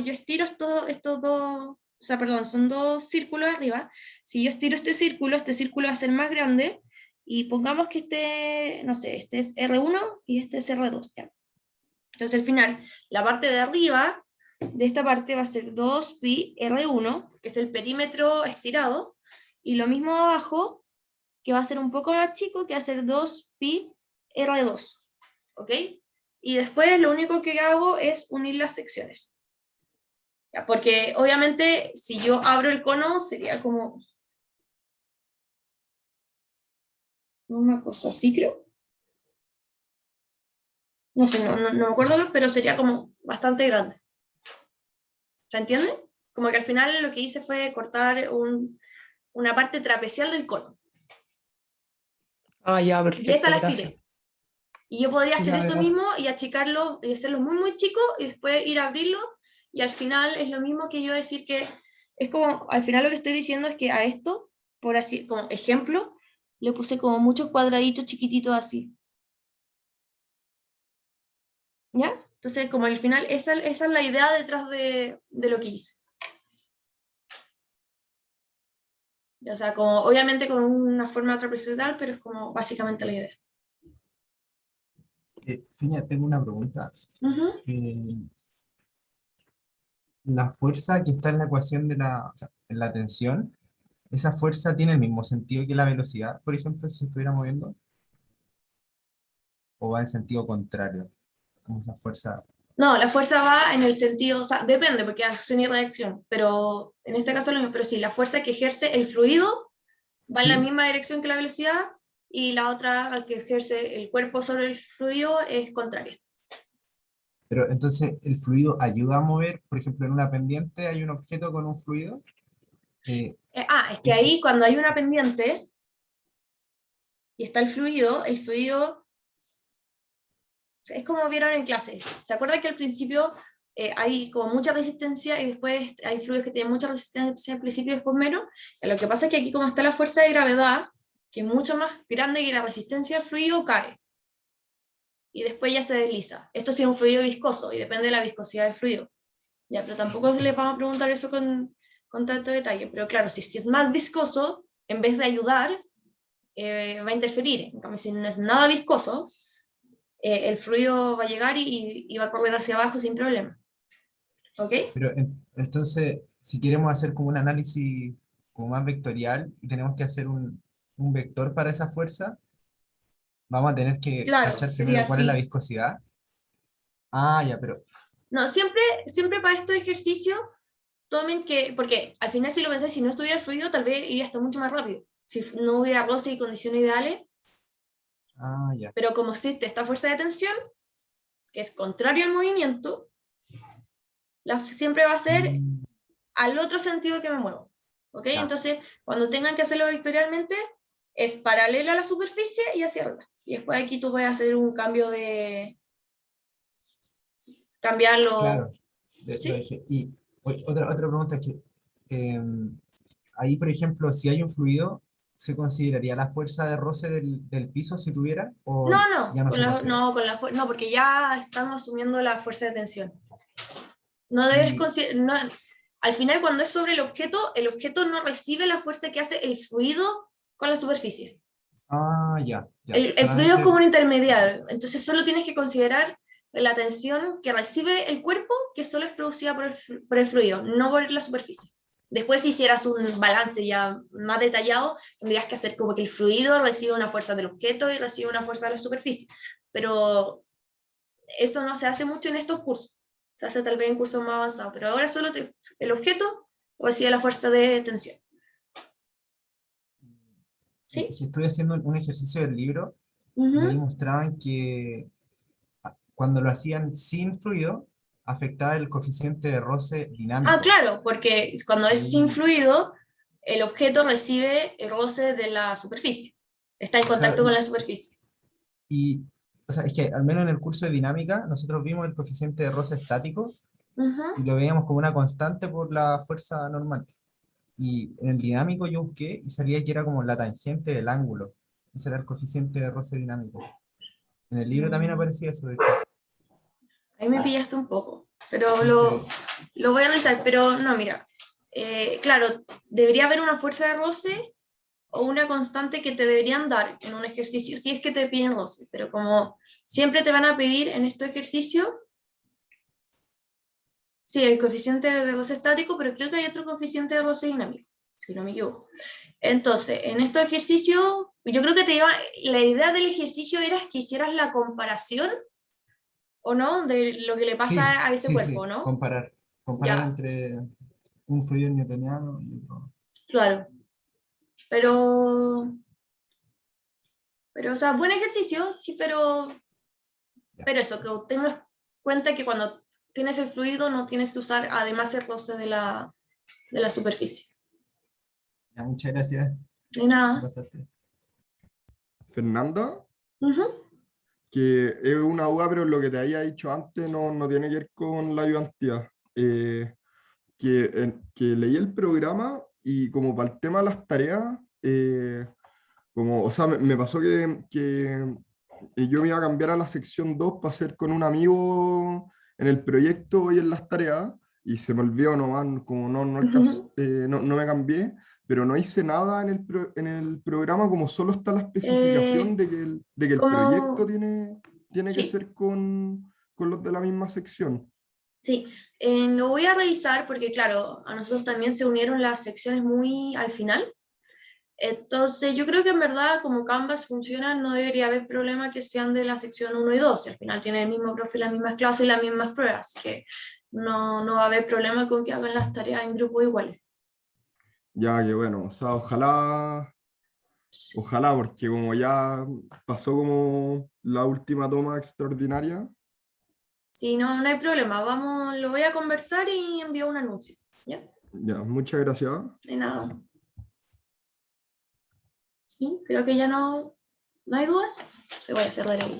S1: estiro estos dos, o sea, perdón, son dos círculos arriba, si yo estiro este círculo va a ser más grande, y pongamos que no sé, este es R1 y este es R2, ya. Entonces al final, la parte de arriba de esta parte va a ser 2pi R1, que es el perímetro estirado, y lo mismo abajo, que va a ser un poco más chico, que va a ser 2pi R2, ¿ok? Y después lo único que hago es unir las secciones. ¿Ya? Porque obviamente si yo abro el cono sería como una cosa así, creo. No sé, no me acuerdo, pero sería como bastante grande. ¿Se entiende? Como que al final lo que hice fue cortar una parte trapecial del cono.
S12: Ah, ya, perfecto.
S1: Y esa la
S12: gracias.
S1: estiré. Y yo podría hacer
S12: Ya,
S1: eso
S12: gracias.
S1: mismo y achicarlo y hacerlo muy chico y después ir a abrirlo. Y al final es lo mismo que yo decir que es como, al final lo que estoy diciendo es que a esto, por así, como ejemplo, le puse como muchos cuadraditos chiquititos así. ¿Ya? Entonces, como al final, esa es la idea detrás de lo que hice. O sea, como obviamente con una forma trapezoidal, pero es como básicamente la idea.
S11: Fiña, tengo una pregunta.
S1: Ujú.
S11: La fuerza que está en la ecuación o sea, en la tensión, ¿esa fuerza tiene el mismo sentido que la velocidad, por ejemplo, si estuviera moviendo? ¿O va en sentido contrario? Como esa fuerza.
S1: No, la fuerza va en el sentido, o sea, depende, porque hay acción y reacción, pero en este caso, pero sí, la fuerza que ejerce el fluido va en la
S11: Sí,
S1: misma dirección que la velocidad, y la otra que ejerce el cuerpo sobre el fluido es contraria.
S11: pero entonces el fluido ayuda a mover, por ejemplo, en una pendiente hay un objeto con un fluido.
S1: Es que ahí cuando hay una pendiente y está el fluido o sea, es como vieron en clase. ¿Se acuerdan que al principio hay como mucha resistencia y después hay fluidos que tienen mucha resistencia al principio y después menos? Y lo que pasa es que aquí como está la fuerza de gravedad, que es mucho más grande que la resistencia al fluido, cae. Y después ya se desliza. Esto sí es un fluido viscoso y depende de la viscosidad del fluido. Ya, pero tampoco les vamos a preguntar eso con tanto detalle. Pero claro, si es más viscoso, en vez de ayudar, va a interferir. En cambio, si no es nada viscoso, el fluido va a llegar y va a correr hacia abajo sin problema. ¿Ok?
S11: Pero entonces, si queremos hacer como un análisis como más vectorial y tenemos que hacer un vector para esa fuerza, vamos a tener que
S1: Claro,
S11: cachar
S1: sería
S11: primero cuál es la
S1: así.
S11: viscosidad. Ah, ya, pero
S1: No, siempre para estos ejercicios, tomen que, porque al final si lo pensáis, si no estuviera el fluido, tal vez iría hasta mucho más rápido. Si no hubiera roce y condiciones ideales,
S11: ya.
S1: pero como existe esta fuerza de tensión, que es contrario al movimiento, siempre va a ser al otro sentido que me muevo. ¿Ok?
S11: Ya.
S1: Entonces, cuando tengan que hacerlo vectorialmente, es paralelo a la superficie y hacia arriba. Y después aquí tú puedes hacer un cambio de... cambiarlo.
S11: Claro,
S1: ¿Sí?
S11: lo dije. Y otra pregunta es que ahí, por ejemplo, si hay un fluido, ¿se consideraría la fuerza de roce del piso si tuviera? ¿O
S1: No,
S11: ya no se considera?
S1: no, porque ya estamos asumiendo la fuerza de tensión. No debes
S11: Y-
S1: al final, cuando es sobre el objeto no recibe la fuerza que hace el fluido con la superficie.
S11: Ah, ya.
S1: El fluido es como un intermediario, entonces solo tienes que considerar la tensión que recibe el cuerpo, que solo es producida por el fluido, no por la superficie. Después, si hicieras un balance ya más detallado, tendrías que hacer como que el fluido recibe una fuerza del objeto y recibe una fuerza de la superficie. Pero eso no se hace mucho en estos cursos. Se hace tal vez en cursos más avanzados, pero ahora solo el objeto recibe la fuerza de tensión. ¿Sí?
S11: Es que estoy haciendo un ejercicio del libro y
S1: Ujú.
S11: ahí mostraban que cuando lo hacían sin fluido, afectaba el coeficiente de roce dinámico.
S1: Ah, claro, porque cuando es sin fluido, el objeto recibe el roce de la superficie. Está en
S11: Claro,
S1: contacto con la superficie.
S11: y, o sea, es que al menos en el curso de dinámica, nosotros vimos el coeficiente de roce estático
S1: Ujú.
S11: y lo veíamos como una constante por la fuerza normal. Y en el dinámico yo busqué y salía que era como la tangente del ángulo. Ese era el coeficiente de roce dinámico. En el libro también aparecía eso, de hecho.
S1: Ahí me pillaste un poco, pero
S11: Entonces,
S1: lo voy a analizar, pero no, mira, claro, debería haber una fuerza de roce o una constante que te deberían dar en un ejercicio, si es que te piden roce, pero como siempre te van a pedir en este ejercicio, sí, el coeficiente de roce estático, pero creo que hay otro coeficiente de roce dinámico, si no me equivoco. Entonces, en estos ejercicios, yo creo que la idea del ejercicio era que hicieras la comparación, ¿o no?, de lo que le pasa
S11: sí,
S1: a ese
S11: sí,
S1: cuerpo,
S11: sí,
S1: ¿no?
S11: comparar
S1: Ya,
S11: entre un fluido newtoniano y otro.
S1: claro. Pero, o sea, buen ejercicio, sí, pero eso, que tengas cuenta que cuando tienes el fluido no tienes que usar además el roce de la superficie.
S11: Ya, muchas gracias.
S1: De
S11: Me
S1: nada.
S11: pasaste.
S13: Fernanda,
S1: Ujú.
S13: que es una duda, pero lo que te había dicho antes no tiene que ver con la ayudantía. Que leí el programa y como para el tema de las tareas, o sea, me pasó que yo me iba a cambiar a la sección 2 para hacer con un amigo en el proyecto y en las tareas, y se me olvidó nomás, como no me cambié, pero no hice nada en el programa, como solo está la especificación de que el proyecto
S1: Como,
S13: tiene que
S1: sí,
S13: ser con los de la misma sección.
S1: sí. Lo voy a revisar porque, claro, a nosotros también se unieron las secciones muy al final. Entonces, yo creo que en verdad, como Canvas funciona, no debería haber problema que sean de la sección 1 y 2. Al final tiene el mismo profe, las mismas clases y las mismas pruebas, que no va a haber problema con que hagan las tareas en grupos iguales.
S13: Ya que bueno, o sea, ojalá, porque como ya pasó como la última toma extraordinaria.
S1: Sí, no hay problema. Vamos, lo voy a conversar y envío un anuncio. ¿Ya?
S13: Ya, muchas gracias.
S1: De nada. Sí, creo que ya no hay dudas. Se voy a cerrar el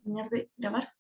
S1: terminar de grabar.